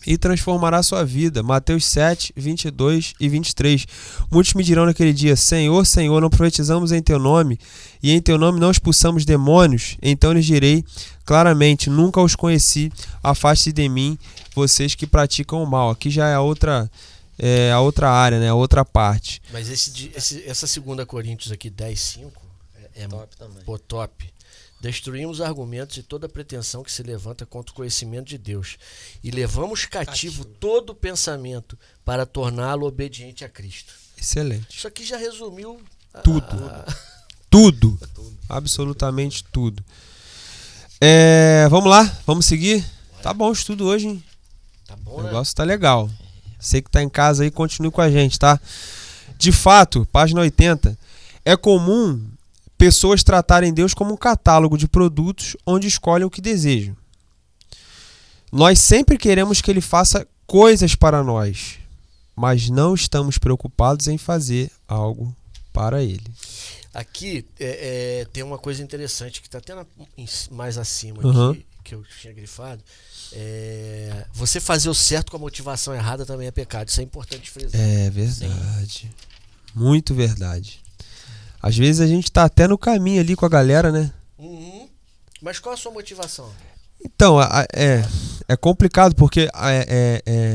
e transformará a sua vida. Mateus 7, 22 e 23. Muitos me dirão naquele dia: Senhor, Senhor, não profetizamos em teu nome, e em teu nome não expulsamos demônios? Então lhes direi claramente: nunca os conheci, afaste-se de mim, vocês que praticam o mal. Aqui já é a outra área, né? A outra parte. Mas essa 2 Coríntios aqui, 10, 5, é Top também. pô, top. Destruímos argumentos e toda pretensão que se levanta contra o conhecimento de Deus. E levamos cativo todo pensamento para torná-lo obediente a Cristo. Excelente. Isso aqui já resumiu Tudo. Absolutamente tudo. Vamos lá? Vamos seguir? Tá bom o estudo hoje, hein? Tá bom, O né? negócio tá legal. Você que tá em casa aí, continue com a gente, tá? De fato, página 80. É comum pessoas tratarem Deus como um catálogo de produtos onde escolhem o que desejam. Nós sempre queremos que Ele faça coisas para nós, mas não estamos preocupados em fazer algo para Ele. Aqui tem uma coisa interessante que está até mais acima aqui, que eu tinha grifado. Você fazer o certo com a motivação errada também é pecado. Isso é importante frisar. É verdade. Muito verdade. Às vezes a gente tá até no caminho ali com a galera, né? Uhum. Mas qual a sua motivação? Então, é complicado porque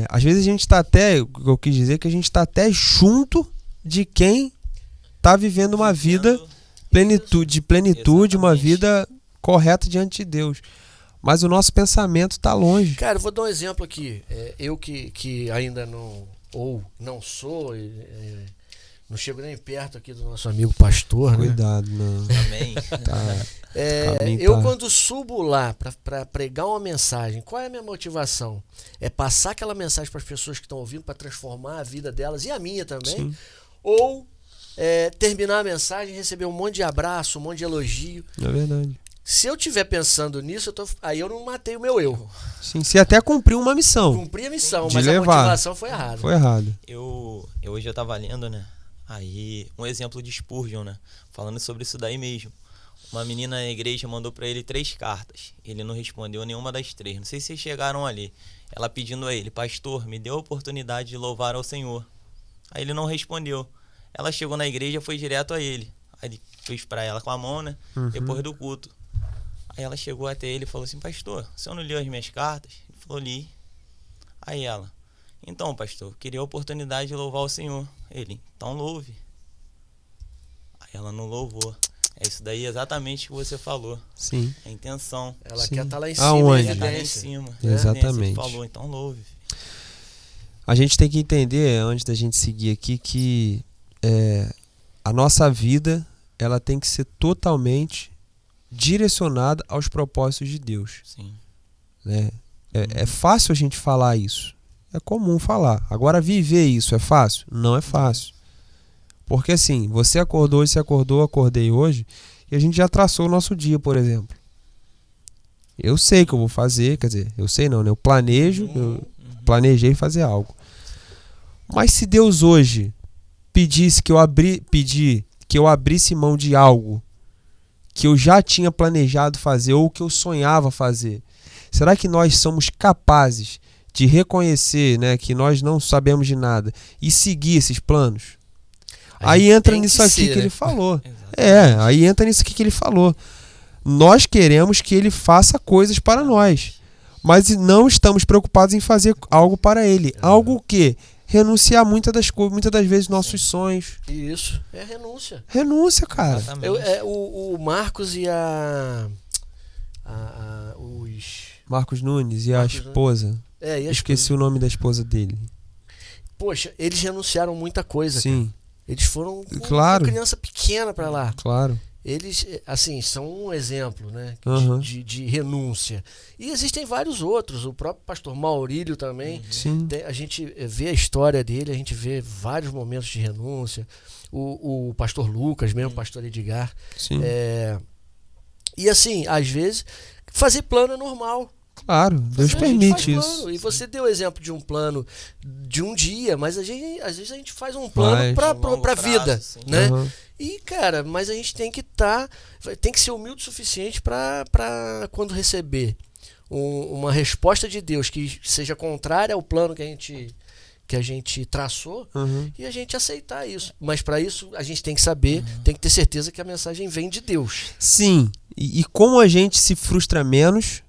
às vezes a gente tá até, o que eu quis dizer é que a gente tá até junto de quem tá vivendo uma vida de plenitude, uma vida correta diante de Deus. Mas o nosso pensamento tá longe. Cara, eu vou dar um exemplo aqui. Eu que ainda não sou, não chego nem perto aqui do nosso amigo pastor, né? Cuidado, não. Amém. Eu quando subo lá para pregar uma mensagem, qual é a minha motivação? É passar aquela mensagem para as pessoas que estão ouvindo, para transformar a vida delas e a minha também? Sim. Ou terminar a mensagem e receber um monte de abraço, um monte de elogio? É verdade. Se eu estiver pensando nisso, aí eu não matei o meu eu. Sim, você até cumpriu uma missão. Cumpri a missão, De mas levar. a motivação foi errada. Foi errado. Hoje eu tava lendo, né? Aí, um exemplo de Spurgeon, né? Falando sobre isso daí mesmo. Uma menina na igreja mandou pra ele 3 cartas. Ele não respondeu nenhuma das 3. Não sei se vocês chegaram ali. Ela pedindo a ele: pastor, me dê a oportunidade de louvar ao Senhor. Aí ele não respondeu. Ela chegou na igreja e foi direto a ele. Aí ele fez pra ela com a mão, né? Depois do culto. Aí ela chegou até ele e falou assim: pastor, o senhor não leu as minhas cartas? Ele falou: li. Aí ela: então, pastor, queria a oportunidade de louvar o Senhor. Ele: então louve. Aí ela não louvou. É isso daí exatamente o que você falou. Sim. A intenção. Ela Sim. quer estar lá em cima. Aonde? Quer estar lá em evidência. cima. Exatamente. Você falou, então louve. A gente tem que entender, antes da gente seguir aqui, que a nossa vida ela tem que ser totalmente direcionada aos propósitos de Deus. Sim. Né? É fácil a gente falar isso. É comum falar. Agora, viver isso é fácil? Não é fácil. Porque assim, você acordou hoje, acordei hoje, e a gente já traçou o nosso dia, por exemplo. Eu sei que eu vou fazer, quer dizer, eu sei não, né? Eu planejo, eu planejei fazer algo. Mas se Deus hoje pedisse que eu abrisse mão de algo que eu já tinha planejado fazer ou que eu sonhava fazer, será que nós somos capazes de reconhecer, né, que nós não sabemos de nada e seguir esses planos? Aí entra nisso aqui que ele falou. Aí entra nisso aqui que ele falou. Nós queremos que ele faça coisas para nós, mas não estamos preocupados em fazer algo para ele. Algo que renunciar muitas das vezes nossos sonhos. Isso, é renúncia. Renúncia, cara. O Marcos e os... Marcos Nunes e Marcos a esposa. e a Esqueci o nome da esposa dele. Poxa, eles renunciaram muita coisa. Sim. Cara. Eles foram com Claro. uma criança pequena para lá. Claro. Eles, assim, são um exemplo, né, de renúncia. E existem vários outros. O próprio pastor Maurílio também. Sim. A gente vê a história dele, a gente vê vários momentos de renúncia. O pastor Lucas mesmo, o pastor Edgar. Sim. E assim, às vezes, fazer plano é normal. Claro, Deus permite isso. Plano. E você deu o exemplo de um plano de um dia, mas às vezes a gente faz um plano para a vida, sim. né? E, cara, mas a gente tem que ser humilde o suficiente para quando receber uma resposta de Deus que seja contrária ao plano que a gente traçou, e a gente aceitar isso. Mas para isso a gente tem que saber, tem que ter certeza que a mensagem vem de Deus. Sim, e como a gente se frustra menos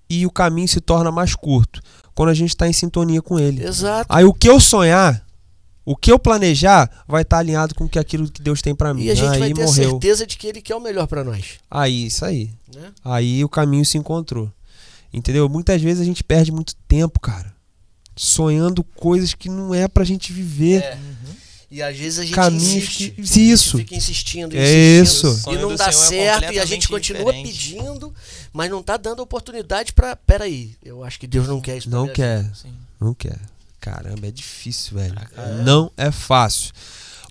e o caminho se torna mais curto quando a gente está em sintonia com ele. Exato. Aí o que eu sonhar, o que eu planejar, vai estar alinhado com aquilo que Deus tem para mim. E a gente vai ter morreu. a certeza de que ele quer o melhor para nós. Aí, isso aí. Né? Aí o caminho se encontrou. Entendeu? Muitas vezes a gente perde muito tempo, cara, sonhando coisas que não é pra gente viver. E às vezes a gente Caminhos insiste, isso. fica insistindo, Isso. e não dá certo, e a gente continua pedindo, mas não tá dando oportunidade pra... Peraí, eu acho que Deus não quer isso pra Não minha quer, vida. não quer. Caramba, é difícil, velho. Não é fácil.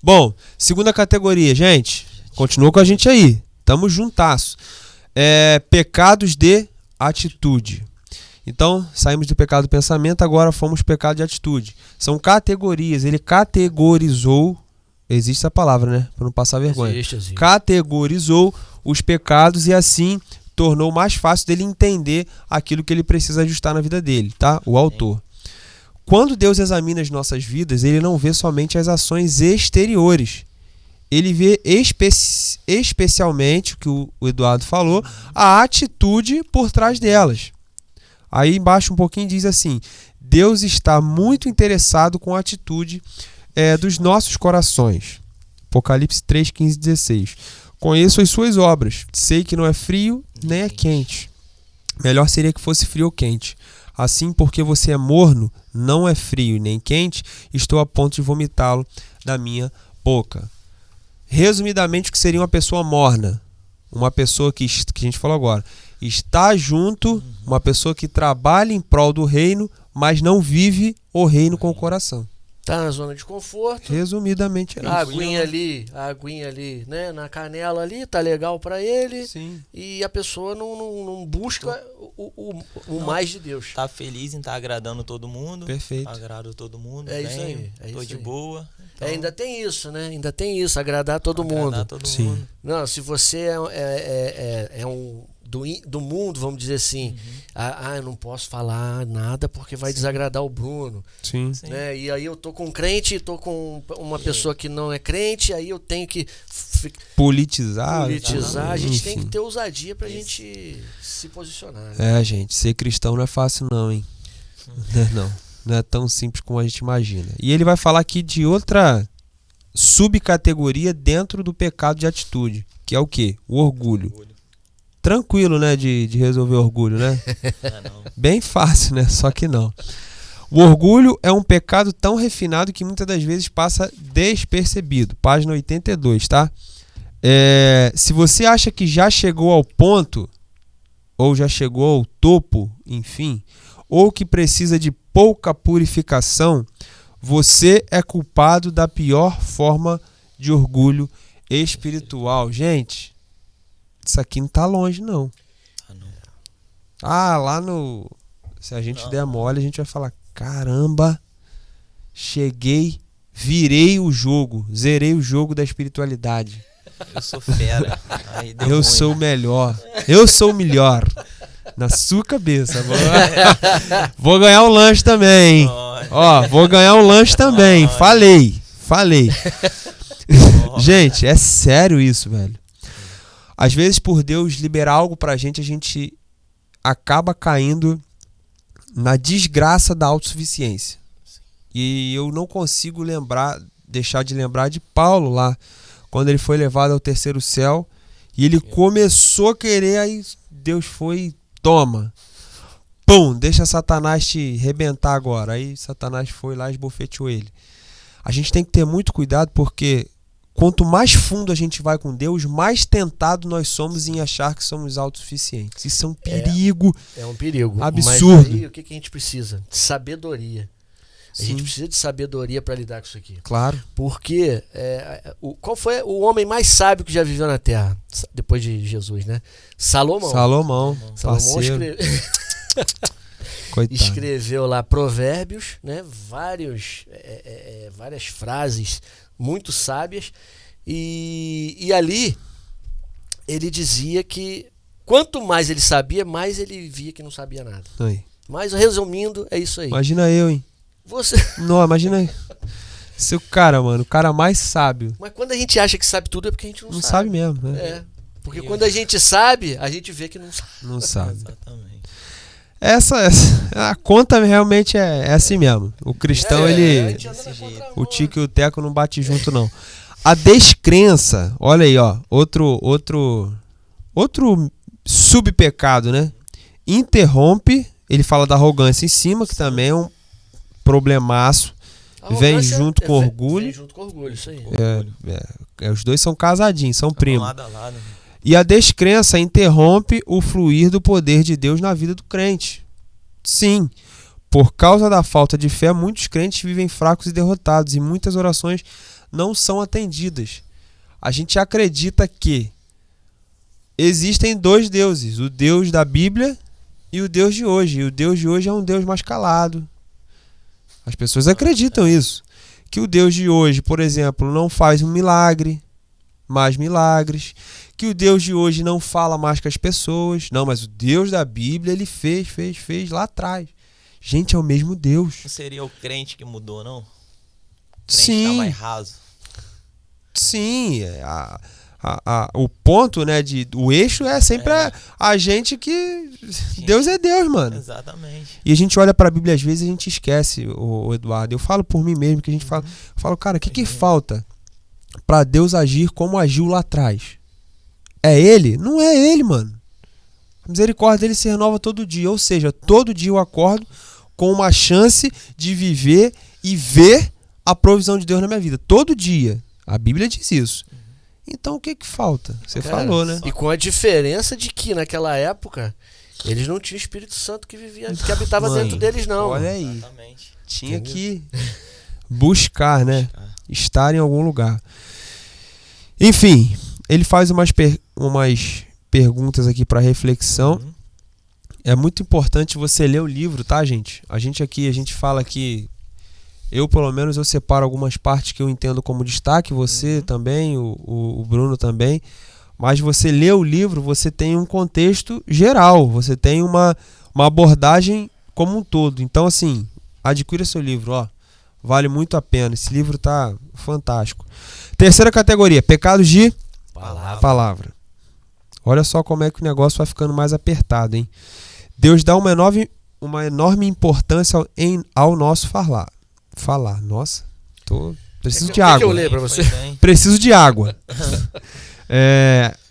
Bom, segunda categoria, gente. Continua com a gente aí. Tamo juntasso. Pecados de atitude. Então, saímos do pecado do pensamento, agora fomos pecado de atitude. São categorias. Ele categorizou, existe essa palavra, né? Para não passar vergonha. Existe. Categorizou os pecados e assim tornou mais fácil dele entender aquilo que ele precisa ajustar na vida dele, tá? O autor. Quando Deus examina as nossas vidas, ele não vê somente as ações exteriores. Ele vê especialmente, o que o Eduardo falou, a atitude por trás delas. Aí embaixo um pouquinho diz assim: Deus está muito interessado com a atitude dos nossos corações. Apocalipse 3, 15 e 16. Conheço as suas obras, sei que não é frio nem é quente. Melhor seria que fosse frio ou quente. Assim, porque você é morno, não é frio nem quente, estou a ponto de vomitá-lo da minha boca. Resumidamente, o que seria uma pessoa morna? Uma pessoa que a gente falou agora. Está junto, uma pessoa que trabalha em prol do reino, mas não vive o reino com o coração. Tá na zona de conforto. Resumidamente é isso. A aguinha ali, né? Na canela ali, tá legal pra ele. Sim. E a pessoa não busca o mais de Deus. Tá feliz em estar agradando todo mundo. Perfeito. Agrado todo mundo. É isso aí. Tô de boa. Então, Ainda tem isso, né? Ainda tem isso, agradar todo mundo. Sim. mundo. Não, se você é um do mundo, vamos dizer assim, eu não posso falar nada porque vai desagradar o Bruno. Sim. Né? E aí eu tô com um crente, tô com uma pessoa que não é crente, aí eu tenho que Politizar. a gente enfim. tem que ter ousadia pra gente se posicionar. Né? Gente, ser cristão não é fácil não, hein? Não é tão simples como a gente imagina. E ele vai falar aqui de outra subcategoria dentro do pecado de atitude, que é o quê? O orgulho. Tranquilo, né, de resolver orgulho, né? Bem fácil, né? Só que não. O orgulho é um pecado tão refinado que muitas das vezes passa despercebido. Página 82, tá? Se você acha que já chegou ao ponto, ou já chegou ao topo, enfim, ou que precisa de pouca purificação, você é culpado da pior forma de orgulho espiritual. Gente, isso aqui não tá longe, não. Lá no... Se a gente der mole, a gente vai falar: caramba, cheguei, virei o jogo, zerei o jogo da espiritualidade. Eu sou fera. Eu sou o melhor. Eu sou o melhor. Na sua cabeça. Vou ganhar um lanche também. Vou ganhar um lanche também. Falei. Gente, é sério isso, velho. Às vezes, por Deus liberar algo pra gente, a gente acaba caindo na desgraça da autossuficiência. E eu não consigo deixar de lembrar de Paulo lá, quando ele foi levado ao terceiro céu, e ele começou a querer, aí Deus foi, toma. Pum, deixa Satanás te rebentar agora. Aí Satanás foi lá e esbofeteou ele. A gente tem que ter muito cuidado, porque quanto mais fundo a gente vai com Deus, mais tentado nós somos em achar que somos autossuficientes. Isso é um perigo. É um perigo. Absurdo. Mas aí, o que a gente precisa? De sabedoria. A gente precisa de sabedoria para lidar com isso aqui. Claro. Porque qual foi o homem mais sábio que já viveu na Terra? Depois de Jesus, né? Salomão. Parceiro. Coitado. Escreveu lá Provérbios, né? Várias frases muito sábias. E ali ele dizia que Quanto mais ele sabia, mais ele via que não sabia nada. Aí. Mas resumindo, é isso aí. Imagina eu, hein? Você... Não, imagina aí. Seu cara, mano, o cara mais sábio. Mas quando a gente acha que sabe tudo é porque a gente não Não sabe. sabe mesmo, né? É. Porque quando a gente sabe, a gente vê que não sabe. Não sabe. Exatamente. A conta realmente é assim mesmo. O cristão, a ele... gente anda na contramão, O Tico e o Teco não bate junto, não. A descrença, olha aí, ó. Outro subpecado, né? Interrompe, ele fala da arrogância em cima, que também é um problemaço. Vem Arrogância junto com orgulho. Vem junto com orgulho, isso aí. Os dois são casadinhos, são primos. Lado a lado. E a descrença interrompe o fluir do poder de Deus na vida do crente. Sim, por causa da falta de fé, muitos crentes vivem fracos e derrotados e muitas orações não são atendidas. A gente acredita que existem dois deuses, o Deus da Bíblia e o Deus de hoje. E o Deus de hoje é um Deus mais calado. As pessoas acreditam isso. Que o Deus de hoje, por exemplo, não faz um milagre, mais milagres. Que o Deus de hoje não fala mais com as pessoas. Não, mas o Deus da Bíblia, ele fez lá atrás. Gente, é o mesmo Deus. Não seria o crente que mudou, não? O crente Sim. tá mais raso. Sim, o ponto, né, o eixo é sempre a gente que... Deus é Deus, mano. Exatamente. E a gente olha para a Bíblia às vezes e a gente esquece, o Eduardo. Eu falo por mim mesmo, que a gente fala... Eu falo, cara, o que falta para Deus agir como agiu lá atrás? É Ele? Não é Ele, mano. A misericórdia dele se renova todo dia. Ou seja, todo dia eu acordo com uma chance de viver e ver a provisão de Deus na minha vida. Todo dia. A Bíblia diz isso. Então o que falta? Você falou, né? E com a diferença de que naquela época eles não tinham o Espírito Santo que habitava Mãe, dentro deles, não. Olha aí. Exatamente. Tinha Entendeu? que buscar, né? Estar em algum lugar. Enfim, ele faz umas perguntas aqui para reflexão. É muito importante você ler o livro, tá, gente? A gente fala que eu, pelo menos, eu separo algumas partes que eu entendo como destaque, você também, o Bruno também. Mas você lê o livro, você tem um contexto geral, você tem uma abordagem como um todo. Então, assim, adquira seu livro, ó. Vale muito a pena. Esse livro tá fantástico. Terceira categoria, pecados de palavra. Olha só como é que o negócio vai ficando mais apertado, hein? Deus dá uma enorme importância ao nosso falar. Nossa, preciso de água. Que eu leio pra você? Preciso de água.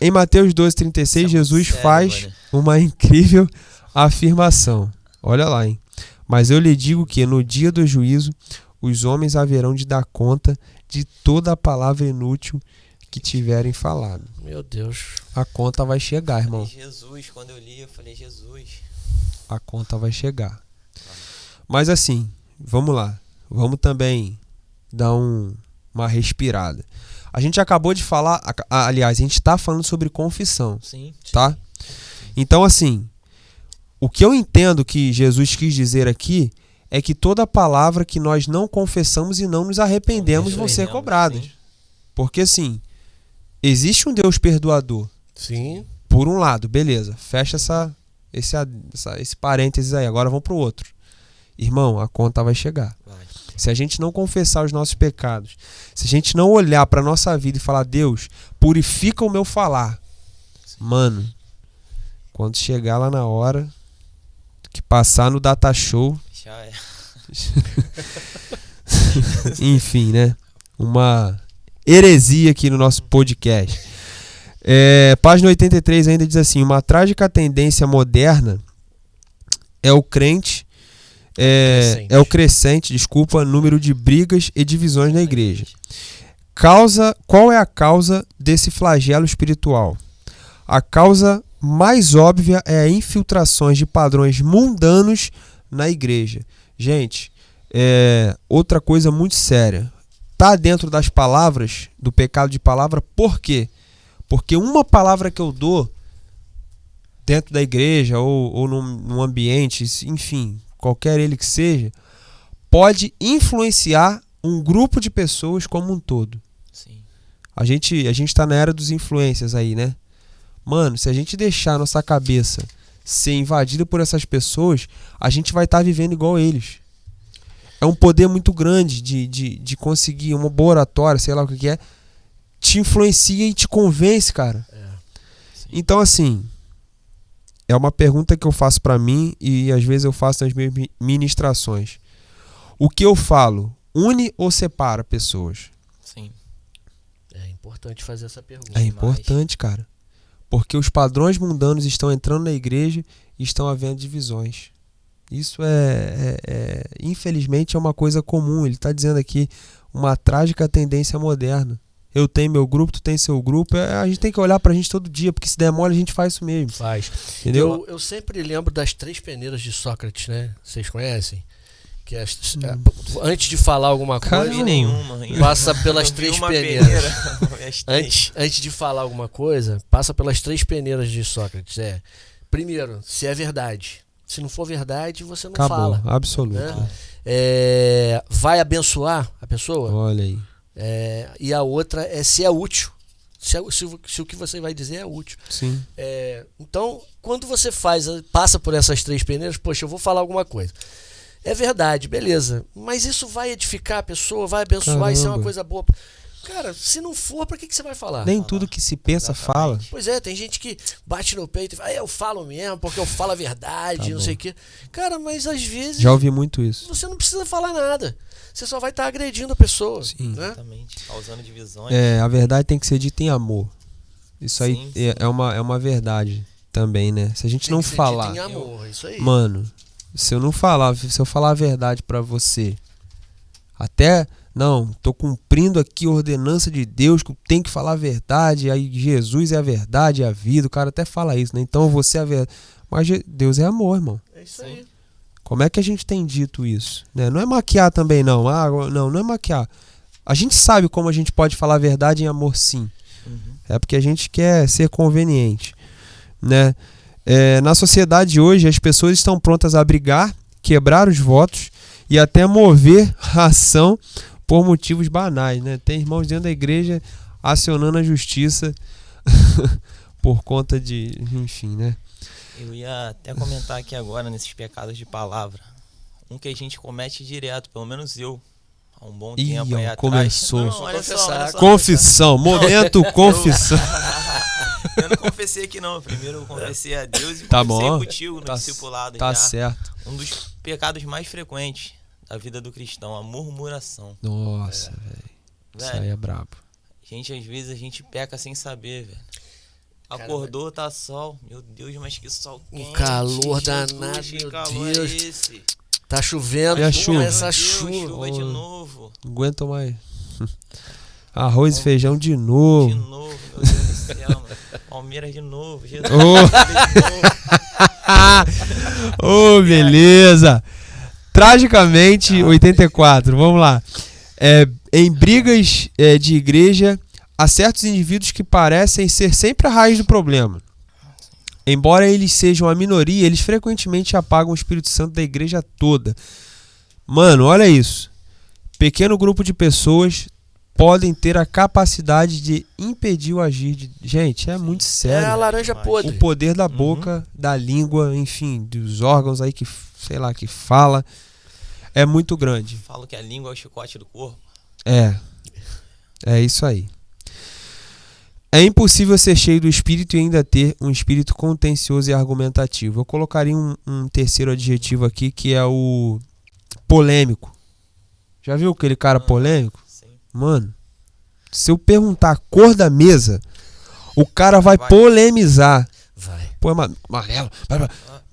Em Mateus 12:36, Jesus faz uma incrível afirmação. Olha lá, hein? Mas eu lhe digo que no dia do juízo, os homens haverão de dar conta de toda a palavra inútil que tiverem falado. Meu Deus. A conta vai chegar, irmão. Jesus, quando eu li, eu falei, Jesus. A conta vai chegar. Mas assim, vamos lá. Vamos também dar uma respirada. A gente acabou de falar, aliás, a gente está falando sobre confissão, Sim. tá? Então, assim, o que eu entendo que Jesus quis dizer aqui é que toda palavra que nós não confessamos e não nos arrependemos vão ser cobradas. Sim. Porque, assim, existe um Deus perdoador. Sim. Por um lado, beleza. Fecha esse parênteses aí. Agora vamos pro outro. Irmão, a conta vai chegar. Vai. Se a gente não confessar os nossos pecados, se a gente não olhar para nossa vida e falar, Deus, purifica o meu falar. Mano, quando chegar lá na hora que passar no data show, Já é. enfim, né? Uma heresia aqui no nosso podcast. Página 83 ainda diz assim: uma trágica tendência moderna é o crescente número de brigas e divisões na igreja. Qual é a causa desse flagelo espiritual? A causa mais óbvia é a infiltrações de padrões mundanos na igreja. Gente, outra coisa muito séria. Tá dentro das palavras, do pecado de palavra, por quê? Porque uma palavra que eu dou dentro da igreja ou num ambiente, enfim, qualquer ele que seja, pode influenciar um grupo de pessoas como um todo. Sim. A gente tá na era dos influencers aí, né? Mano, se a gente deixar nossa cabeça ser invadida por essas pessoas, a gente vai estar vivendo igual eles. É um poder muito grande de conseguir uma boa oratória, sei lá o que é, te influencia e te convence, cara. Então, assim, é uma pergunta que eu faço pra mim e às vezes eu faço nas minhas ministrações. O que eu falo, une ou separa pessoas? Sim. É importante fazer essa pergunta. É importante, cara. Porque os padrões mundanos estão entrando na igreja e estão havendo divisões. Isso infelizmente é uma coisa comum. Ele está dizendo aqui uma trágica tendência moderna. Eu tenho meu grupo, tu tem seu grupo. A gente tem que olhar pra gente todo dia, porque se der mole a gente faz isso mesmo. Faz. Entendeu? Eu sempre lembro das 3 peneiras de Sócrates, né? Vocês conhecem? Que antes de falar alguma Cara, coisa, Não vi nenhuma ainda. passa pelas Não vi 3 uma peneiras. peneira. As três. Antes de falar alguma coisa, passa pelas 3 peneiras de Sócrates. Primeiro, se é verdade. Se não for verdade, você não Acabou, fala. absoluto. Né? Vai abençoar a pessoa? Olha aí. E a outra é se é útil. Se o que você vai dizer é útil. Sim. Então, quando você passa por essas 3 peneiras, poxa, eu vou falar alguma coisa. É verdade, beleza. Mas isso vai edificar a pessoa, vai abençoar, Caramba. isso é uma coisa boa. Cara, se não for, pra que você vai falar? Nem tudo que se pensa fala. Pois é, tem gente que bate no peito e fala, eu falo mesmo, porque eu falo a verdade, Tá não bom. sei o quê. Cara, mas às vezes Já ouvi muito isso. você não precisa falar nada. Você só vai estar agredindo a pessoa. Sim. Né? Exatamente. Causando divisões. A verdade tem que ser dita em amor. Isso aí Sim, sim. é uma verdade também, né? Se a gente Tem não que ser falar, dito em amor, isso aí. mano, se eu falar a verdade pra você, até, não, tô cumprindo aqui a ordenança de Deus, que eu tenho que falar a verdade, aí Jesus é a verdade, é a vida, o cara até fala isso, né? Então você é a verdade. Mas Deus é amor, irmão. É isso aí. Como é que a gente tem dito isso? Né? Não é maquiar também, não. Não é maquiar. A gente sabe como a gente pode falar a verdade em amor, sim. Uhum. É porque a gente quer ser conveniente, né? Na sociedade hoje, as pessoas estão prontas a brigar, quebrar os votos e até mover a ação por motivos banais, né? Tem irmãos dentro da igreja acionando a justiça por conta de... Enfim, né? Eu ia até comentar aqui agora nesses pecados de palavra. Um que a gente comete direto, pelo menos eu, há um bom tempo aí atrás. Começou. Não, olha só. Confissão, momento confissão. Eu não confessei aqui não. Primeiro eu confessei a Deus e Tá confessei bom. contigo no discipulado Tá já. certo. Um dos pecados mais frequentes da vida do cristão, a murmuração. Nossa, velho. Isso aí é brabo. Gente, às vezes a gente peca sem saber, velho. Cara, Acordou, tá sol. Meu Deus, mas que sol quente. calor Jesus, danado, que meu calor Deus. é esse? Tá chovendo, E a chuva? começa a Meu Deus, chuva. chuva de novo. Não aguento mais. Arroz e feijão de De novo. novo, meu Deus do céu, mano. Palmeiras de novo. Jesus, Ô, beleza. Tragicamente, 84. Vamos lá. Em brigas de igreja, há certos indivíduos que parecem ser sempre a raiz do problema. Embora eles sejam a minoria, eles frequentemente apagam o Espírito Santo da igreja toda. Mano, olha isso. Pequeno grupo de pessoas podem ter a capacidade de impedir o agir de... Gente, é muito É sério. a laranja demais. podre. O poder da boca, da língua, enfim, dos órgãos aí que, sei lá, que fala, é muito grande. Falo que a língua é o chicote do corpo. É isso aí. É impossível ser cheio do Espírito e ainda ter um espírito contencioso e argumentativo. Eu colocaria um terceiro adjetivo aqui, que é o polêmico. Já viu aquele cara polêmico? Sim. Mano, se eu perguntar a cor da mesa, o cara vai polemizar. Vai. Pô, é amarelo.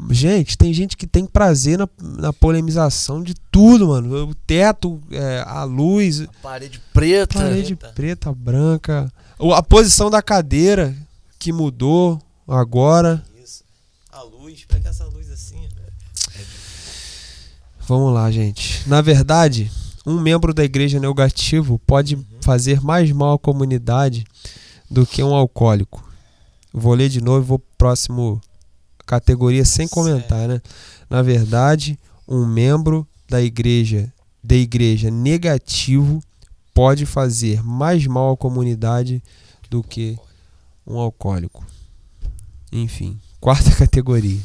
Gente, tem gente que tem prazer na polemização de tudo, mano. O teto, a luz, Parede preta. parede preta, branca. A posição da cadeira que mudou agora. Isso. A luz, pega essa luz assim. Vamos lá, gente. Na verdade, um membro da igreja negativo pode fazer mais mal à comunidade do que um alcoólico. Vou ler de novo e vou pro próximo categoria sem comentar, né? Na verdade, um membro da igreja negativo pode fazer mais mal à comunidade do que um alcoólico. Enfim, quarta categoria.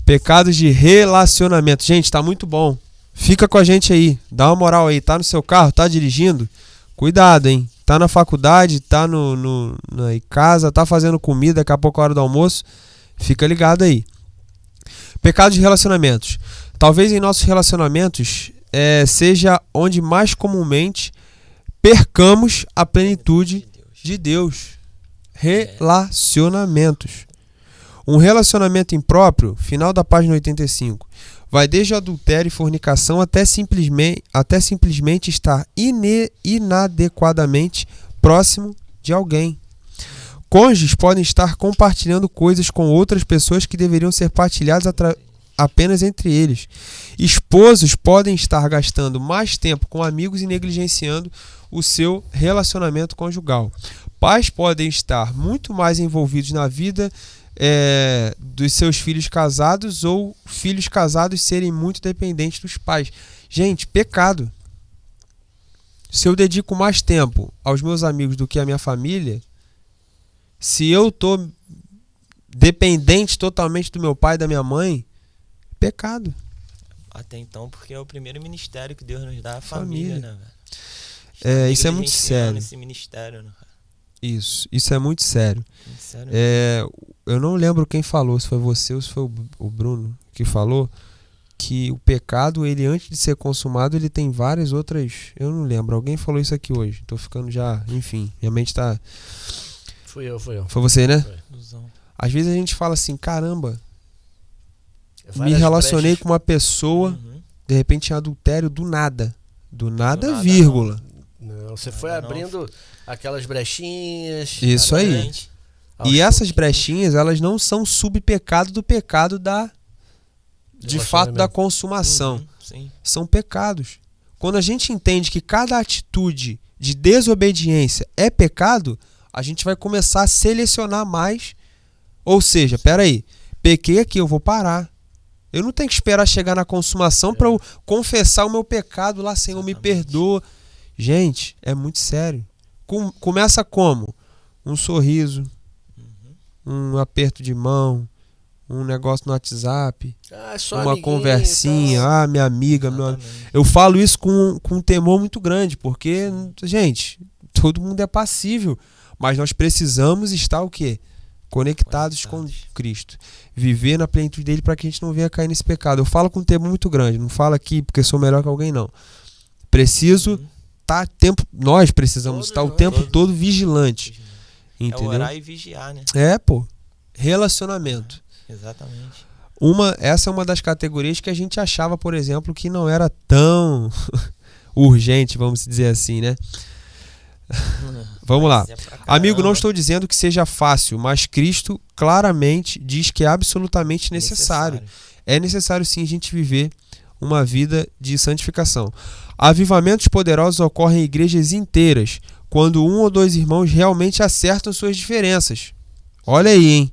Pecados de relacionamento. Gente, tá muito bom. Fica com a gente aí. Dá uma moral aí. Tá no seu carro? Tá dirigindo? Cuidado, hein? Tá na faculdade? Tá na casa? Tá fazendo comida? Daqui a pouco é a hora do almoço? Fica ligado aí. Pecados de relacionamentos. Talvez em nossos relacionamentos seja onde mais comumente percamos a plenitude de Deus. Relacionamentos. Um relacionamento impróprio, final da página 85, vai desde o adultério e fornicação até simplesmente estar inadequadamente próximo de alguém. Cônjuges podem estar compartilhando coisas com outras pessoas que deveriam ser partilhadas apenas entre eles. Esposos podem estar gastando mais tempo com amigos e negligenciando o seu relacionamento conjugal. Pais podem estar muito mais envolvidos na vida dos seus filhos casados ou filhos casados serem muito dependentes dos pais. Gente, pecado. Se eu dedico mais tempo aos meus amigos do que à minha família, se eu tô dependente totalmente do meu pai e da minha mãe, pecado. Até então, porque é o primeiro ministério que Deus nos dá, a família, né, velho? Isso é muito sério. Esse ministério, né, cara? Isso é muito sério. Eu não lembro quem falou, se foi você ou se foi o Bruno que falou, que o pecado, ele antes de ser consumado, ele tem várias outras... Eu não lembro, alguém falou isso aqui hoje. Tô ficando já... Enfim, minha mente tá... Fui eu. Foi você, né? Foi. Às vezes a gente fala assim, caramba, me relacionei com uma pessoa, de repente em adultério, do nada, vírgula. Não, você foi abrindo aquelas brechinhas. Isso aí. E essas brechinhas, elas não são subpecado do pecado de fato da consumação. Sim. São pecados. Quando a gente entende que cada atitude de desobediência é pecado, a gente vai começar a selecionar mais. Ou seja, peraí, pequei aqui, eu vou parar. Eu não tenho que esperar chegar na consumação para eu confessar o meu pecado lá, Senhor, me perdoa. Gente, é muito sério. Começa como? Um sorriso, um aperto de mão, um negócio no WhatsApp, uma conversinha, minha amiga, meu amigo. Eu falo isso com um temor muito grande, porque, gente, todo mundo é passível, mas nós precisamos estar o quê? Conectados com Cristo. Viver na plenitude dele para que a gente não venha cair nesse pecado. Eu falo com um temor muito grande, não falo aqui porque sou melhor que alguém, não. Nós precisamos estar o tempo todo vigilante. Entendeu? Orar e vigiar, né? Relacionamento. Exatamente. Essa é uma das categorias que a gente achava, por exemplo, que não era tão urgente, vamos dizer assim, né? Vamos lá. Amigo, não estou dizendo que seja fácil, mas Cristo claramente diz que é absolutamente necessário. É necessário sim a gente viver uma vida de santificação. Avivamentos poderosos ocorrem em igrejas inteiras, quando um ou dois irmãos realmente acertam suas diferenças. Olha aí, hein?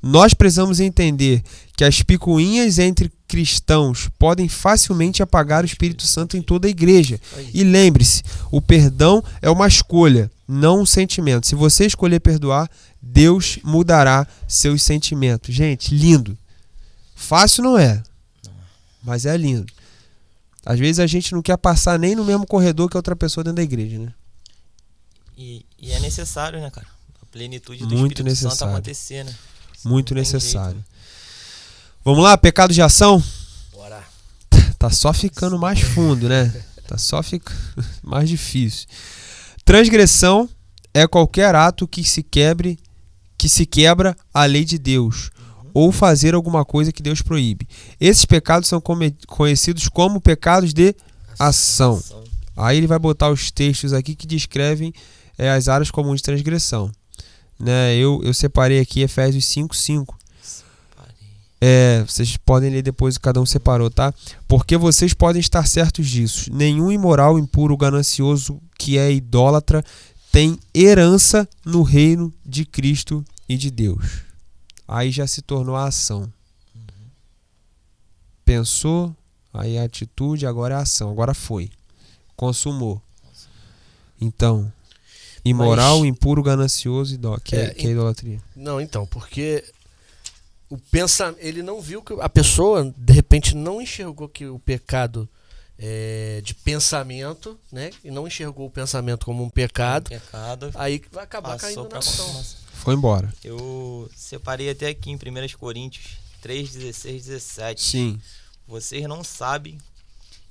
Nós precisamos entender que as picuinhas entre cristãos podem facilmente apagar o Espírito Santo em toda a igreja. E lembre-se, o perdão é uma escolha, não um sentimento. Se você escolher perdoar, Deus mudará seus sentimentos. Gente, lindo. Fácil não é, mas é lindo. Às vezes a gente não quer passar nem no mesmo corredor que outra pessoa dentro da igreja, né? E é necessário, né, cara? A plenitude do Muito Espírito Santo acontecer, né? Muito necessário. Vamos lá, pecado de ação? Bora. Tá só ficando mais fundo, né? Tá só ficando mais difícil. Transgressão é qualquer ato que se quebra a lei de Deus, ou fazer alguma coisa que Deus proíbe. Esses pecados são conhecidos como pecados de ação. Aí ele vai botar os textos aqui que descrevem as áreas comuns de transgressão. Né? Eu separei aqui Efésios 5:5. Vocês podem ler depois, cada um separou, tá? Porque vocês podem estar certos disso. Nenhum imoral, impuro, ganancioso que é idólatra tem herança no reino de Cristo e de Deus. Aí já se tornou a ação. Pensou, aí a atitude, agora é a ação. Agora foi. Consumou. Então, imoral, impuro, ganancioso, que é idolatria. Não, então, porque Ele não viu que a pessoa, de repente, não enxergou que o pecado de pensamento, né? E não enxergou o pensamento como um pecado. Aí vai acabar caindo na ação. Foi embora. Eu separei até aqui em 1 Coríntios 3, 16, 17. Sim. Vocês não sabem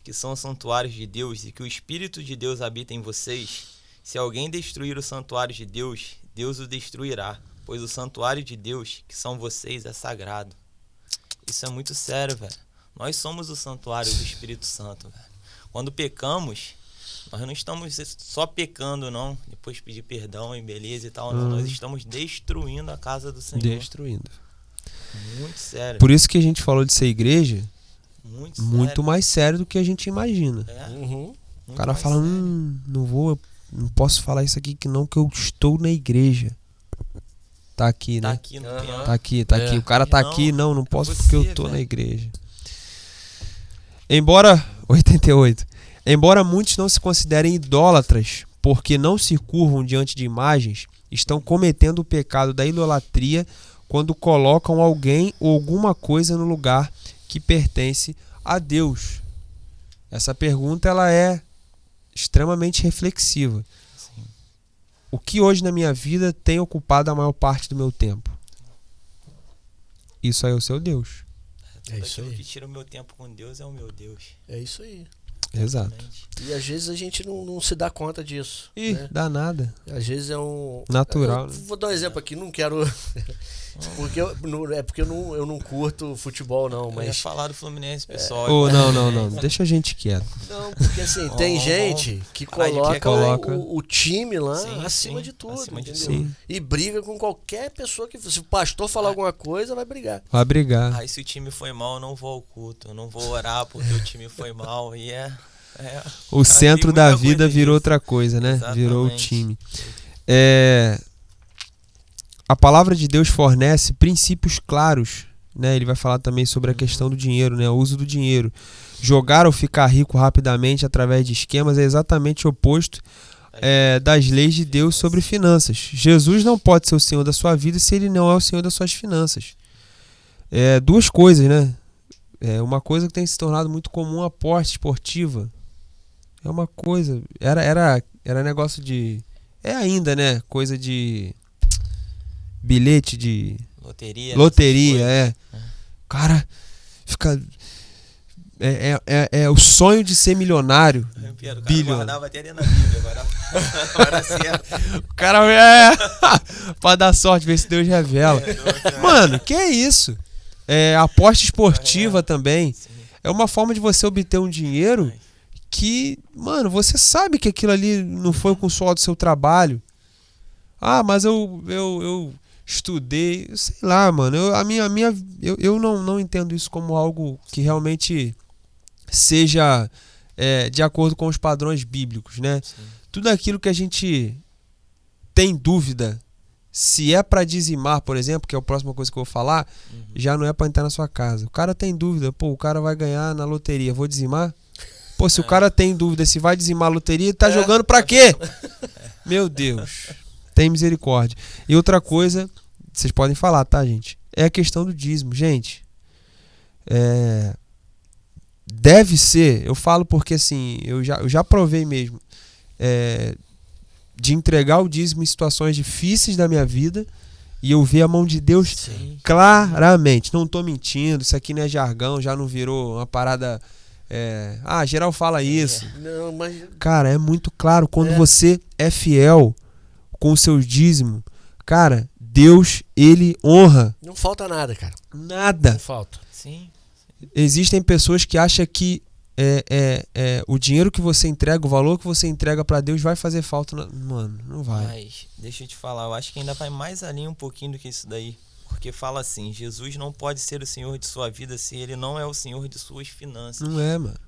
que são santuários de Deus e que o Espírito de Deus habita em vocês? Se alguém destruir o santuário de Deus, Deus o destruirá, pois o santuário de Deus, que são vocês, é sagrado. Isso é muito sério, velho. Nós somos o santuário do Espírito Santo, velho. Quando pecamos, nós não estamos só pecando, não. Depois pedir perdão e beleza e tal, não. Nós estamos destruindo a casa do Senhor. Destruindo. Muito sério. Por isso que a gente falou de ser igreja Muito mais sério do que a gente imagina. O cara fala, não posso falar isso aqui que não, que eu estou na igreja. Tá aqui, né? Tá aqui, não tem. Tá aqui. O cara tá aqui, não posso porque eu tô na igreja. Embora 88. Embora muitos não se considerem idólatras, porque não se curvam diante de imagens, estão cometendo o pecado da idolatria quando colocam alguém ou alguma coisa no lugar que pertence a Deus. Essa pergunta ela é extremamente reflexiva. Sim. O que hoje na minha vida tem ocupado a maior parte do meu tempo? Isso aí é o seu Deus. É isso aí. O que tira o meu tempo com Deus é o meu Deus. É isso aí. Exato. E às vezes a gente não se dá conta disso. Ih, dá nada. Às vezes é um... Natural. Vou dar um exemplo aqui, não quero... porque eu não curto futebol, não, Eu ia mas... falar do Fluminense, pessoal. Não. Deixa a gente quieto. Não, porque assim, tem gente que coloca o time lá acima de tudo, entendeu? Sim. E briga com qualquer pessoa que... Se o pastor falar alguma coisa, vai brigar. Vai brigar. Aí se o time foi mal, eu não vou ao culto. Eu não vou orar porque o time foi mal. E o centro da vida virou disso. outra coisa, né? Exatamente. Virou o time. A palavra de Deus fornece princípios claros, né? Ele vai falar também sobre a questão do dinheiro, né? O uso do dinheiro. Jogar ou ficar rico rapidamente através de esquemas é exatamente o oposto das leis de Deus sobre finanças. Jesus não pode ser o Senhor da sua vida se ele não é o Senhor das suas finanças. Duas coisas, né? Uma coisa que tem se tornado muito comum, a aposta esportiva. É uma coisa... Era negócio de... É ainda, né? Coisa de... Bilhete de... Loteria, O cara fica... É o sonho de ser milionário. O cara guardava até dentro da Bíblia. Agora certo. O cara pra dar sorte, ver se Deus revela. Mano, que é isso? Aposta esportiva também. Sim. É uma forma de você obter um dinheiro que, mano, você sabe que aquilo ali não foi com o suor do seu trabalho. Ah, mas eu estudei, sei lá, mano. Eu não entendo isso como algo que realmente seja de acordo com os padrões bíblicos, né? Sim. Tudo aquilo que a gente tem dúvida, se é para dizimar, por exemplo, que é a próxima coisa que eu vou falar, já não é para entrar na sua casa. O cara tem dúvida, o cara vai ganhar na loteria, vou dizimar? Se o cara tem dúvida se vai dizimar a loteria, ele tá jogando pra quê? Meu Deus, tem misericórdia. E outra coisa, vocês podem falar, tá, gente? É a questão do dízimo. Gente, deve ser, eu falo porque assim, eu já provei mesmo, de entregar o dízimo em situações difíceis da minha vida e eu ver a mão de Deus claramente. Não tô mentindo, isso aqui não é jargão, já não virou uma parada... geral fala isso. Não, mas... Cara, é muito claro. Quando você é fiel com o seu dízimo, cara, Deus, ele honra. Não falta nada, cara. Nada. Não falta. Sim. Existem pessoas que acham que o dinheiro que você entrega, o valor que você entrega pra Deus vai fazer falta. Mano, não vai. Mas, deixa eu te falar, eu acho que ainda vai mais além um pouquinho do que isso daí. Porque fala assim, Jesus não pode ser o Senhor de sua vida se ele não é o Senhor de suas finanças. Não é, mano.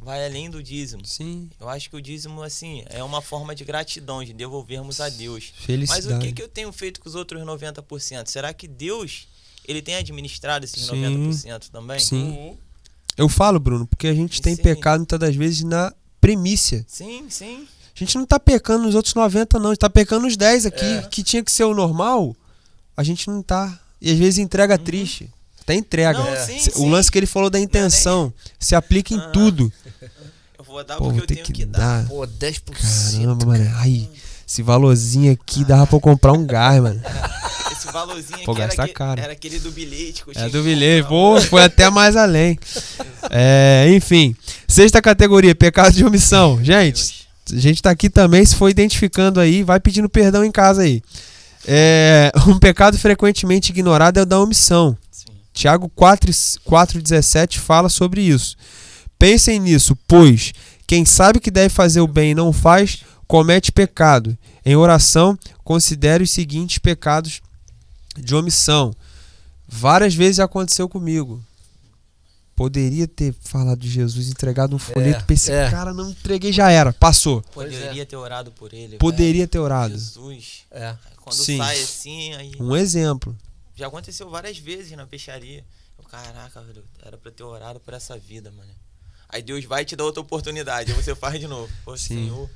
Vai além do dízimo. Sim. Eu acho que o dízimo, assim, é uma forma de gratidão, de devolvermos a Deus. Felicidade. Mas o que eu tenho feito com os outros 90%? Será que Deus, ele tem administrado esses 90% também? Sim. Eu falo, Bruno, porque a gente tem pecado muitas das vezes na primícia. Sim. A gente não tá pecando nos outros 90, não. A gente tá pecando nos 10 aqui, que tinha que ser o normal. A gente não tá e às vezes entrega triste. Até entrega. Não, sim, O sim. lance que ele falou da intenção se aplica em tudo. Eu vou dar Pô, porque vou eu ter tenho que que dar. dar. Pô, 10%. Caramba, mano. Ai, esse valorzinho aqui dava pra eu comprar um gás, mano. Esse valorzinho Pô, aqui gasta caro. era aquele do bilhete. Que eu É tinha do que bilhete. comprar. Pô, foi até mais além. Enfim. Sexta categoria, pecado de omissão. Gente, a gente tá aqui também, se for identificando aí, vai pedindo perdão em casa aí. Um pecado frequentemente ignorado é o da omissão. Sim. Tiago 4,17 fala sobre isso. Pensem nisso, pois quem sabe que deve fazer o bem e não faz, comete pecado. Em oração, considere os seguintes pecados de omissão. Várias vezes já aconteceu comigo. Poderia ter falado de Jesus, entregado um folheto pra esse cara, não entreguei, já era, passou. Poderia ter orado por ele. Poderia ter orado. Jesus. Quando Sim. sai assim, aí... Um exemplo. Já aconteceu várias vezes na peixaria. Caraca, velho, era pra ter orado por essa vida, mano. Aí Deus vai te dar outra oportunidade, aí você faz de novo. Pô, Sim. Senhor.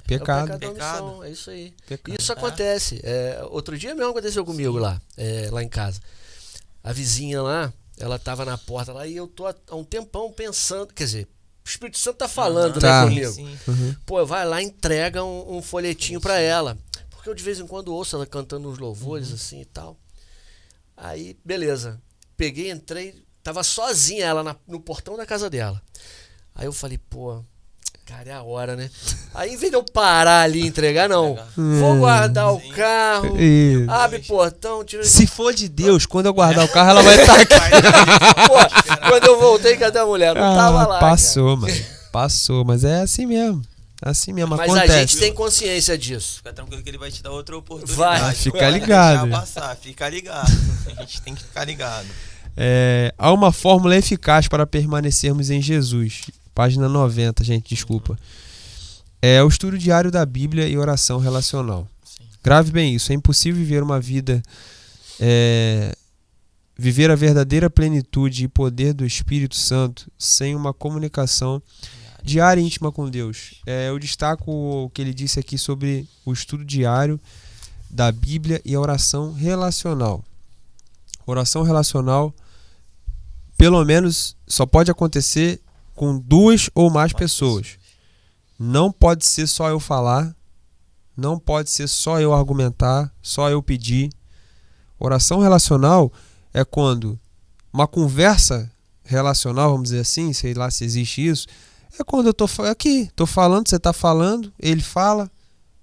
Pecado. É o pecado da omissão, é isso aí. Pecado. Isso acontece. Outro dia mesmo aconteceu comigo lá em casa. A vizinha lá, ela tava na porta lá e eu tô há um tempão pensando, quer dizer, o Espírito Santo tá falando, Tá. né, comigo. Sim. Uhum. Pô, vai lá e entrega um folhetinho pra ela. Porque eu de vez em quando ouço ela cantando uns louvores assim e tal. Aí, beleza. Peguei, entrei, tava sozinha ela no portão da casa dela. Aí eu falei, pô, cara, é a hora, né? Aí, em vez de eu parar ali e entregar, não. Vou guardar o carro, Isso. abre portão, tira... Se for de Deus, quando eu guardar o carro, ela vai estar aqui. Pô, quando eu voltei, cadê a mulher? Não tava lá, Passou, mano. Passou, mas é assim mesmo. Assim mesmo, Mas acontece. a gente tem consciência disso. Fica tranquilo que ele vai te dar outra oportunidade. Vai. Fica Pode ligado. deixar passar, fica ligado. A gente tem que ficar ligado. Há uma fórmula eficaz para permanecermos em Jesus. Página 90, gente, desculpa. É o estudo diário da Bíblia e oração relacional. Sim. Grave bem isso. É impossível viver uma vida... viver a verdadeira plenitude e poder do Espírito Santo sem uma comunicação diária e íntima com Deus. Eu destaco o que ele disse aqui sobre o estudo diário da Bíblia e a oração relacional. Oração relacional, pelo menos, só pode acontecer com 2 ou mais pessoas. Não pode ser só eu falar, não pode ser só eu argumentar, só eu pedir. Oração relacional é quando uma conversa relacional, vamos dizer assim, sei lá se existe isso, é quando eu tô aqui, tô falando, você tá falando, ele fala,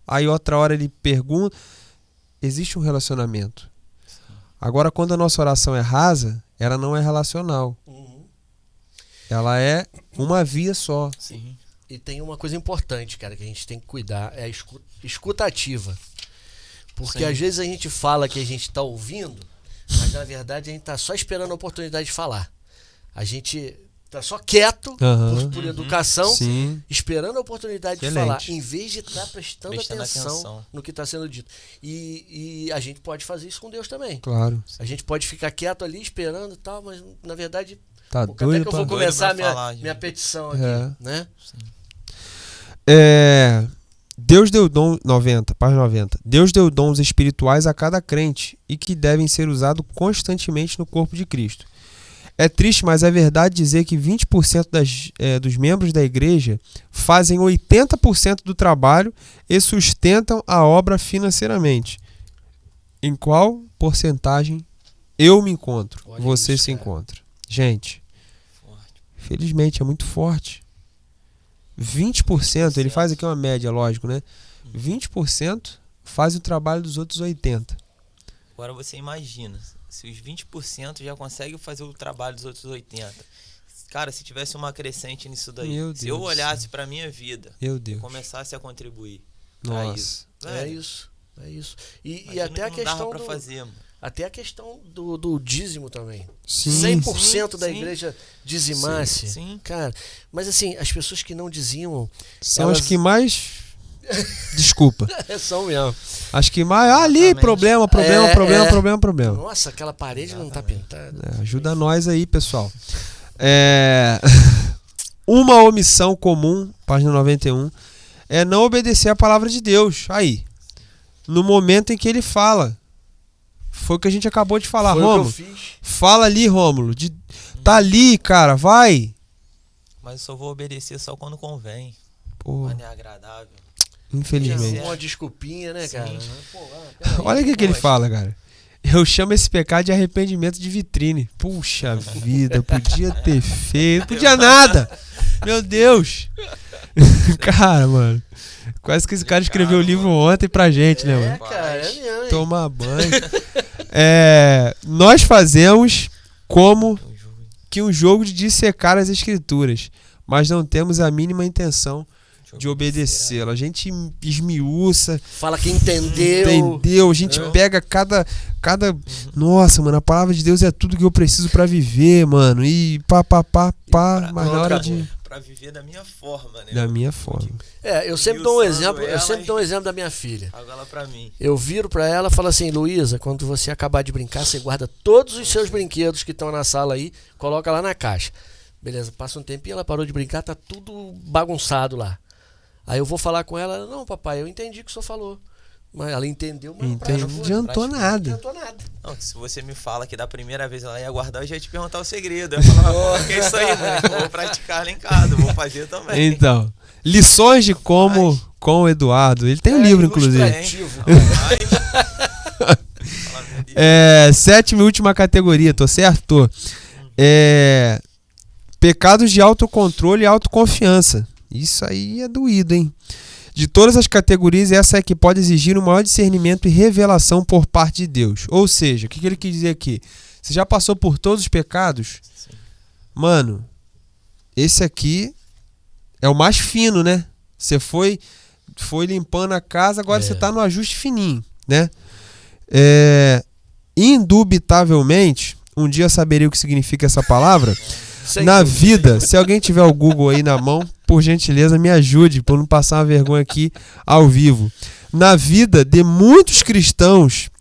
aí outra hora ele pergunta. Existe um relacionamento. Agora, quando a nossa oração é rasa, ela não é relacional. Ela é uma via só. Sim. E tem uma coisa importante, cara, que a gente tem que cuidar, é a escuta ativa. Porque Sim. às vezes a gente fala que a gente tá ouvindo, mas na verdade a gente tá só esperando a oportunidade de falar. A gente tá só quieto, por educação, Sim. esperando a oportunidade de Excelente. falar, em vez de estar prestando Prestando atenção atenção. no que está sendo dito. E a gente pode fazer isso com Deus também. Claro. A gente pode ficar quieto ali esperando e tal, mas na verdade, Tá até doido que eu vou pra... começar Doido pra falar, gente. minha petição aqui, né? Deus deu dom 90, página 90. Deus deu dons espirituais a cada crente e que devem ser usados constantemente no corpo de Cristo. É triste, mas é verdade dizer que 20% dos membros da igreja fazem 80% do trabalho e sustentam a obra financeiramente. Em qual porcentagem eu me encontro? Olha Você isso, se cara. encontra? Gente, Forte. felizmente é muito forte. 20%, ele faz aqui uma média, lógico, né? 20% faz o trabalho dos outros 80%. Agora você imagina, se os 20% já conseguem fazer o trabalho dos outros 80%. Cara, se tivesse uma crescente nisso daí, Meu se eu Deus do olhasse pra minha vida Meu e Deus. começasse a contribuir pra Nossa. isso. É velho, isso. É isso. E imagina até a que não dava questão pra fazer, mano. até a questão do dízimo também. Sim. 100% da sim. igreja dizimasse. Sim. Cara, mas assim, as pessoas que não dizimam São elas- as que mais... Desculpa. são mesmo. Acho que mais... ali, Exatamente. problema. Nossa, aquela parede não tá pintada. Ajuda nós aí, pessoal. Uma omissão comum, página 91, é não obedecer a palavra de Deus. Aí, no momento em que ele fala. Foi o que a gente acabou de falar, Foi o que eu Rômulo. fiz. Fala ali, Rômulo. Tá ali, cara, vai. Mas eu só vou obedecer só quando convém. Pô, Quando é agradável. infelizmente. Uma desculpinha, né, Sim. cara? Pô, peraí, Olha o que ele pode. fala, cara. Eu chamo esse pecado de arrependimento de vitrine. Puxa vida, podia ter feito. Podia nada. Meu Deus. Cara, mano. Quase que esse cara escreveu o livro ontem pra gente, né, mano? Cara, é mesmo, hein? Tomar banho. Nós fazemos como que um jogo de dissecar as escrituras, mas não temos a mínima intenção de obedecê-lo. A gente esmiuça, Fala que entendeu. entendeu? A gente pega cada... Nossa, mano, a palavra de Deus é tudo que eu preciso pra viver, mano. E pá, mas na hora de... Pra viver da minha forma, né? Da minha forma. Eu sempre dou um Esmiuçando exemplo, eu ela sempre dou um exemplo da minha filha. Agora pra mim. Eu viro pra ela e falo assim: Luísa, quando você acabar de brincar, você guarda todos os seus brinquedos que estão na sala aí, coloca lá na caixa. Beleza, passa um tempinho, ela parou de brincar, tá tudo bagunçado lá. Aí eu vou falar com ela: não, papai, eu entendi o que o senhor falou. Mas ela entendeu, mas Não adiantou não nada. adiantou nada. Não, se você me fala que da primeira vez ela ia guardar, eu já ia te perguntar o segredo. Eu ia falar, que é isso aí, né? Eu vou praticar lá em casa, vou fazer também. Então, lições de como com o Eduardo. Ele tem um livro, inclusive. ilustrativo. Sétima e última categoria, tô certo? Tô. Pecados de autocontrole e autoconfiança. Isso aí é doído, hein? De todas as categorias, essa é que pode exigir um maior discernimento e revelação por parte de Deus. Ou seja, o que ele quis dizer aqui? Você já passou por todos os pecados? Sim. Mano, esse aqui é o mais fino, né? Você foi limpando a casa, agora você tá no ajuste fininho, né? Indubitavelmente, um dia eu saberia o que significa essa palavra. Na vida, se alguém tiver o Google aí na mão, por gentileza, me ajude, por não passar uma vergonha aqui ao vivo. Na vida de muitos cristãos,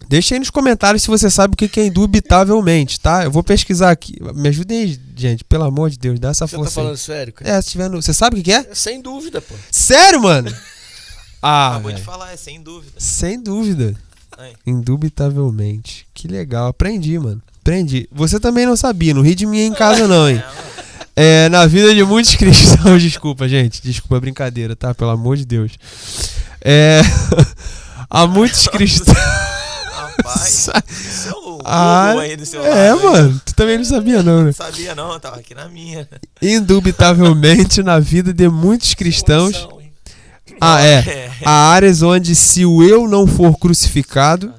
deixa aí nos comentários se você sabe o que é indubitavelmente, tá? Eu vou pesquisar aqui. Me ajudem aí, gente, pelo amor de Deus, dá essa força. Você tá falando aí. sério, cara? Se tiver você sabe o que é? Sem dúvida, pô. Sério, mano? Acabou de falar, sem dúvida. Sem dúvida. Aí. Indubitavelmente. Que legal, aprendi, mano. Aprendi. Você também não sabia, não ri de mim em casa não, hein? Na vida de muitos cristãos, desculpa, gente. Desculpa a brincadeira, tá? Pelo amor de Deus. Há muitos cristãos... Rapaz, isso é o Google aí do seu lado. Mano. Tu também não sabia não, né? Não sabia não, eu tava aqui na minha. Indubitavelmente, na vida de muitos cristãos... Emoção, hein? Há áreas onde se o eu não for crucificado...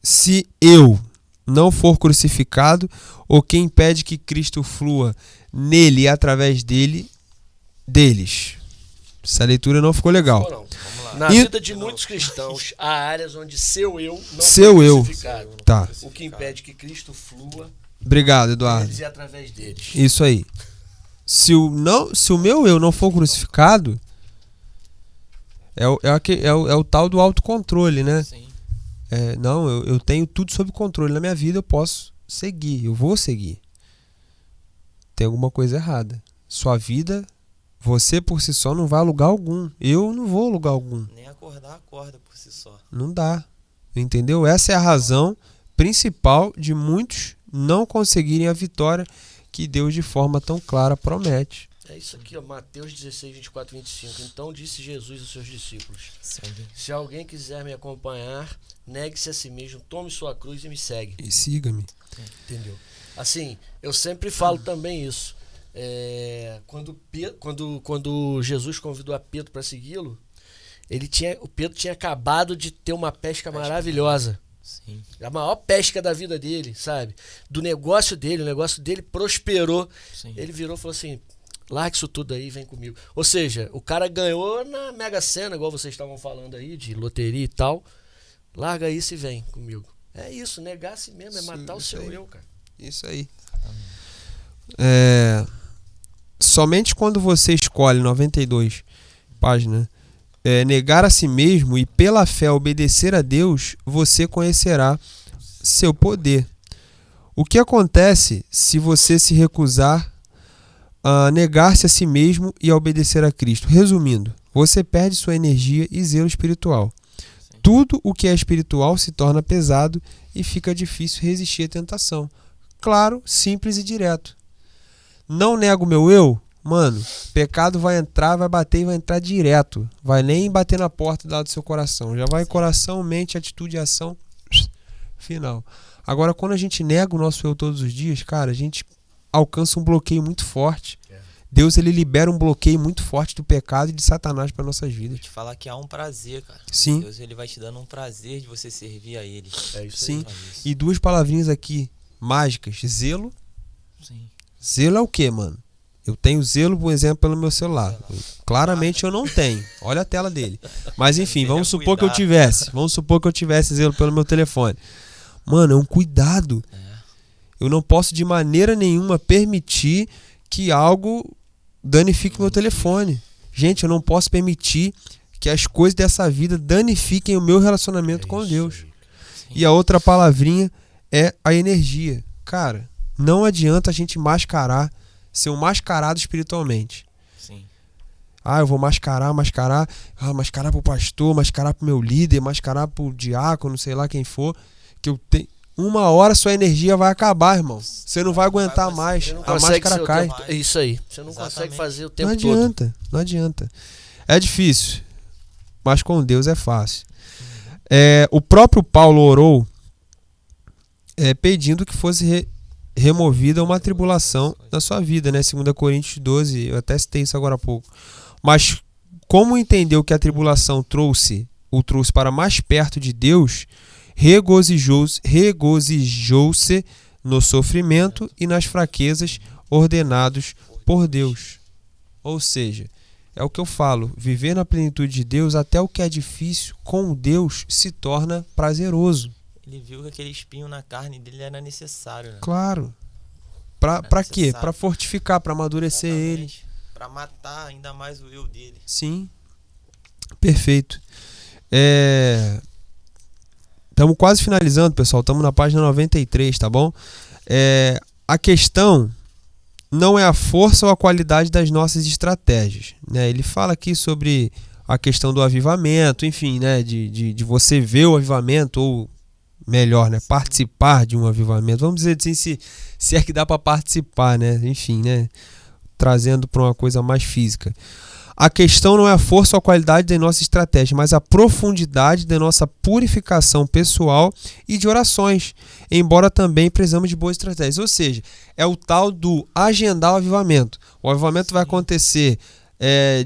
Se eu não for crucificado, ou quem impede que Cristo flua nele e através deles. Essa leitura não ficou legal. Não. Na vida de muitos cristãos, há áreas onde seu eu não Seu foi eu. crucificado. Tá. O que impede que Cristo flua Obrigado, Eduardo. neles e através deles. Isso aí. Se o meu eu não for crucificado, é o tal do autocontrole, né? Sim. Não, eu tenho tudo sob controle. Na minha vida eu posso seguir, eu vou seguir. Tem alguma coisa errada. Sua vida, você por si só não vai a lugar algum. Eu não vou a lugar algum. Nem acordar, acorda por si só. Não dá. Entendeu? Essa é a razão principal de muitos não conseguirem a vitória que Deus de forma tão clara promete. É isso aqui, ó, Mateus 16, 24, 25. Então disse Jesus aos seus discípulos: se alguém quiser me acompanhar, negue-se a si mesmo, tome sua cruz e me segue. E siga-me. Entendeu? Assim, eu sempre falo também isso. Quando Jesus convidou a Pedro para segui-lo, o Pedro tinha acabado de ter uma pesca maravilhosa. Sim. A maior pesca da vida dele, sabe? Do negócio dele, o negócio dele prosperou. Sim. Ele virou e falou assim: larga isso tudo aí, vem comigo. Ou seja, o cara ganhou na Mega Sena, igual vocês estavam falando aí, de loteria e tal. Larga isso e vem comigo. É isso, negar a si mesmo, é matar o seu eu, cara. Isso aí. Somente quando você escolhe 92 páginas, negar a si mesmo e pela fé obedecer a Deus, você conhecerá seu poder. O que acontece se você se recusar a negar-se a si mesmo e a obedecer a Cristo? Resumindo, você perde sua energia e zelo espiritual. Tudo o que é espiritual se torna pesado e fica difícil resistir à tentação. Claro, simples e direto. Não nego meu eu? Mano, pecado vai entrar, vai bater e vai entrar direto. Vai nem bater na porta lá do seu coração. Já vai coração, mente, atitude e ação. Final. Agora, quando a gente nega o nosso eu todos os dias, cara, a gente alcança um bloqueio muito forte. Deus, ele libera um bloqueio muito forte do pecado e de Satanás para nossas vidas. Vou te falar que há um prazer, cara. Sim. Deus, ele vai te dando um prazer de você servir a ele. É isso Sim. aí. E duas palavrinhas aqui mágicas. Zelo. Sim. Zelo é o quê, mano? Eu tenho zelo, por exemplo, pelo meu celular. Claramente eu não tenho. Olha a tela dele. Mas enfim, vamos supor que eu tivesse. Vamos supor que eu tivesse zelo pelo meu telefone. Mano, é um cuidado. Eu não posso de maneira nenhuma permitir que algo danifique o meu telefone. Gente, eu não posso permitir que as coisas dessa vida danifiquem o meu relacionamento com Deus. E a outra palavrinha é a energia. Cara, não adianta a gente mascarar, ser um mascarado espiritualmente. Sim. Eu vou mascarar pro pastor, mascarar pro meu líder, mascarar pro diácono, sei lá quem for, que eu tenho. Uma hora sua energia vai acabar, irmão. Você não vai aguentar mais. A máscara cai. Isso aí. Você não consegue fazer o tempo todo. Não adianta. É difícil, mas com Deus é fácil. O próprio Paulo orou pedindo que fosse removida uma tribulação na sua vida, né? 2 Coríntios 12, eu até citei isso agora há pouco. Mas como entendeu que a tribulação o trouxe para mais perto de Deus, regozijou-se no sofrimento e nas fraquezas ordenados por Deus. Ou seja, é o que eu falo, viver na plenitude de Deus, até o que é difícil com Deus se torna prazeroso. Ele viu que aquele espinho na carne dele era necessário, né? Claro. Pra quê? Pra fortificar, pra amadurecer ele. Pra matar ainda mais o eu dele. Sim. Perfeito. Estamos quase finalizando, pessoal. Estamos na página 93, tá bom? A questão não é a força ou a qualidade das nossas estratégias, né? Ele fala aqui sobre a questão do avivamento, enfim, né? De você ver o avivamento, ou melhor, né? Participar de um avivamento. Vamos dizer assim, se é que dá para participar, né? Enfim, né? Trazendo para uma coisa mais física. A questão não é a força ou a qualidade da nossa estratégia, mas a profundidade da nossa purificação pessoal e de orações, embora também precisamos de boas estratégias. Ou seja, é o tal do agendar o avivamento. O avivamento vai acontecer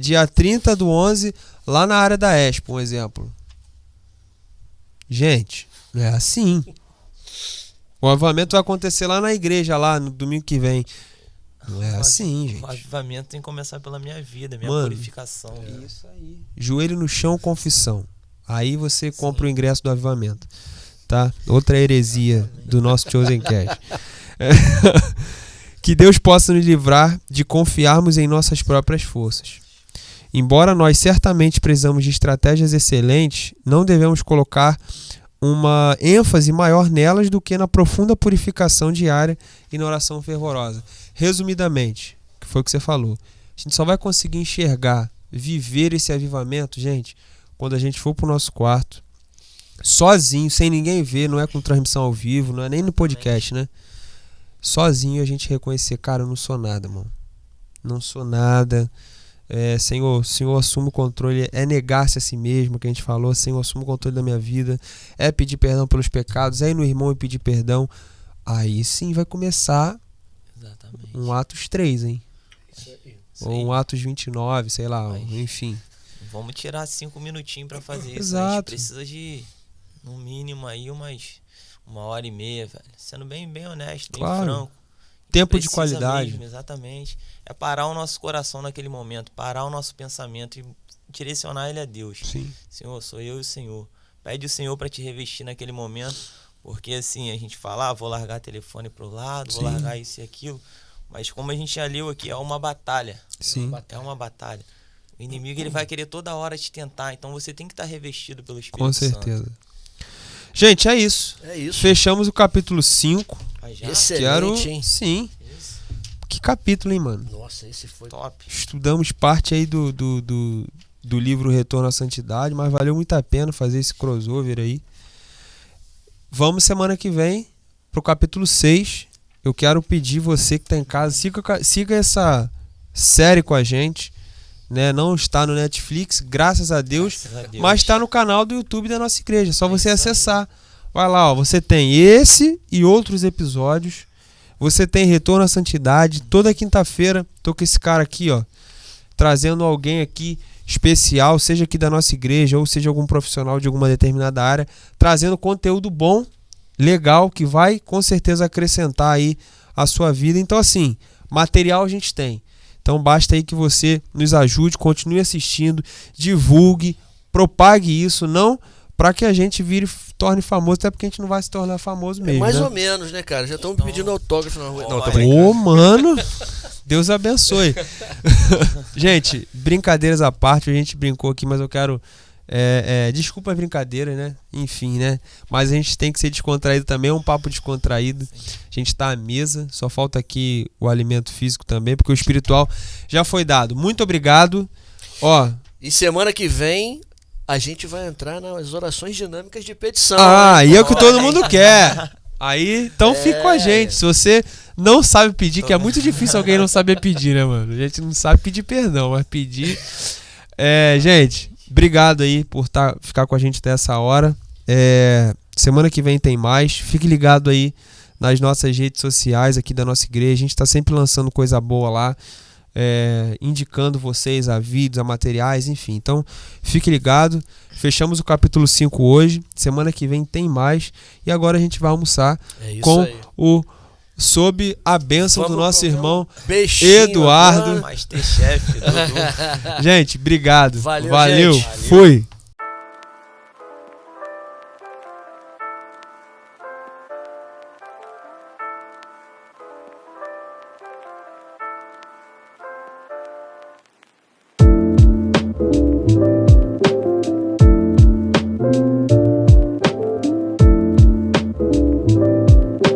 dia 30/11, lá na área da Expo, um exemplo. Gente, não é assim. O avivamento vai acontecer lá na igreja, lá no domingo que vem. Não é assim, gente. O avivamento tem que começar pela minha vida, minha purificação. Isso aí. Joelho no chão, confissão. Aí você compra o ingresso do avivamento. Tá? Outra heresia do nosso Chosen Cast. Que Deus possa nos livrar de confiarmos em nossas próprias forças. Embora nós certamente precisamos de estratégias excelentes, não devemos colocar uma ênfase maior nelas do que na profunda purificação diária e na oração fervorosa. Resumidamente, que foi o que você falou, a gente só vai conseguir enxergar, viver esse avivamento, gente, quando a gente for pro nosso quarto, sozinho, sem ninguém ver, não é com transmissão ao vivo, não é nem no podcast, né? Sozinho a gente reconhecer, cara, eu não sou nada, mano. Não sou nada. Senhor, assume o controle, é negar-se a si mesmo, que a gente falou, Senhor, assume o controle da minha vida, é pedir perdão pelos pecados, é ir no irmão e pedir perdão. Aí sim vai começar um Atos 3, hein? Ou um Atos 29, sei lá, enfim. Vamos tirar 5 minutinhos pra fazer isso. Exato. A gente precisa de, no mínimo, aí umas 1h30, velho. Sendo bem honesto, bem franco. Tempo de qualidade. Mesmo, exatamente. É parar o nosso coração naquele momento, parar o nosso pensamento e direcionar ele a Deus. Sim. Senhor, sou eu e o Senhor. Pede o Senhor para te revestir naquele momento, porque assim, a gente fala, vou largar telefone pro lado, vou largar isso e aquilo. Mas como a gente já leu aqui, é uma batalha. Sim. É uma batalha. O inimigo ele vai querer toda hora te tentar, então você tem que estar revestido pelo Espírito Com certeza. Santo. Gente, é isso. Fechamos o capítulo 5. Excelente, hein? Sim. Que capítulo, hein, mano? Nossa, esse foi top. Estudamos parte aí do livro Retorno à Santidade, mas valeu muito a pena fazer esse crossover aí. Vamos semana que vem pro capítulo 6. Eu quero pedir você que tá em casa, siga essa série com a gente, né? Não está no Netflix, graças a Deus, mas está no canal do YouTube da nossa igreja. É só você acessar. Vai lá, ó, você tem esse e outros episódios. Você tem Retorno à Santidade. Toda quinta-feira tô com esse cara aqui, ó, trazendo alguém aqui especial, seja aqui da nossa igreja ou seja algum profissional de alguma determinada área, trazendo conteúdo bom, legal, que vai com certeza acrescentar aí a sua vida. Então assim, material a gente tem. Então basta aí que você nos ajude, continue assistindo, divulgue, propague isso, não para que a gente torne famoso, até porque a gente não vai se tornar famoso mesmo. Mais né? ou menos, né, cara? Já estão pedindo autógrafo na rua. Não, tô Ô, brincando. mano, Deus abençoe. Gente, brincadeiras à parte, a gente brincou aqui, mas eu quero... desculpa a brincadeira, né? Enfim, né? Mas a gente tem que ser descontraído também, é um papo descontraído. A gente tá à mesa, só falta aqui o alimento físico também, porque o espiritual já foi dado. Muito obrigado. Ó, E semana que vem a gente vai entrar nas orações dinâmicas de petição. e é o que todo mundo quer. Aí, então fica com a gente. Se você não sabe pedir, que é muito difícil alguém não saber pedir, né, mano? A gente não sabe pedir perdão, mas pedir... gente, obrigado aí por ficar com a gente até essa hora. Semana que vem tem mais. Fique ligado aí nas nossas redes sociais aqui da nossa igreja. A gente tá sempre lançando coisa boa lá. Indicando vocês a vídeos, a materiais, enfim. Então, fique ligado. Fechamos o capítulo 5 hoje. Semana que vem tem mais. E agora a gente vai almoçar com aí. Sob a bênção do nosso irmão Eduardo. Masterchef, Dudu. Gente, obrigado. Valeu. Gente. Fui.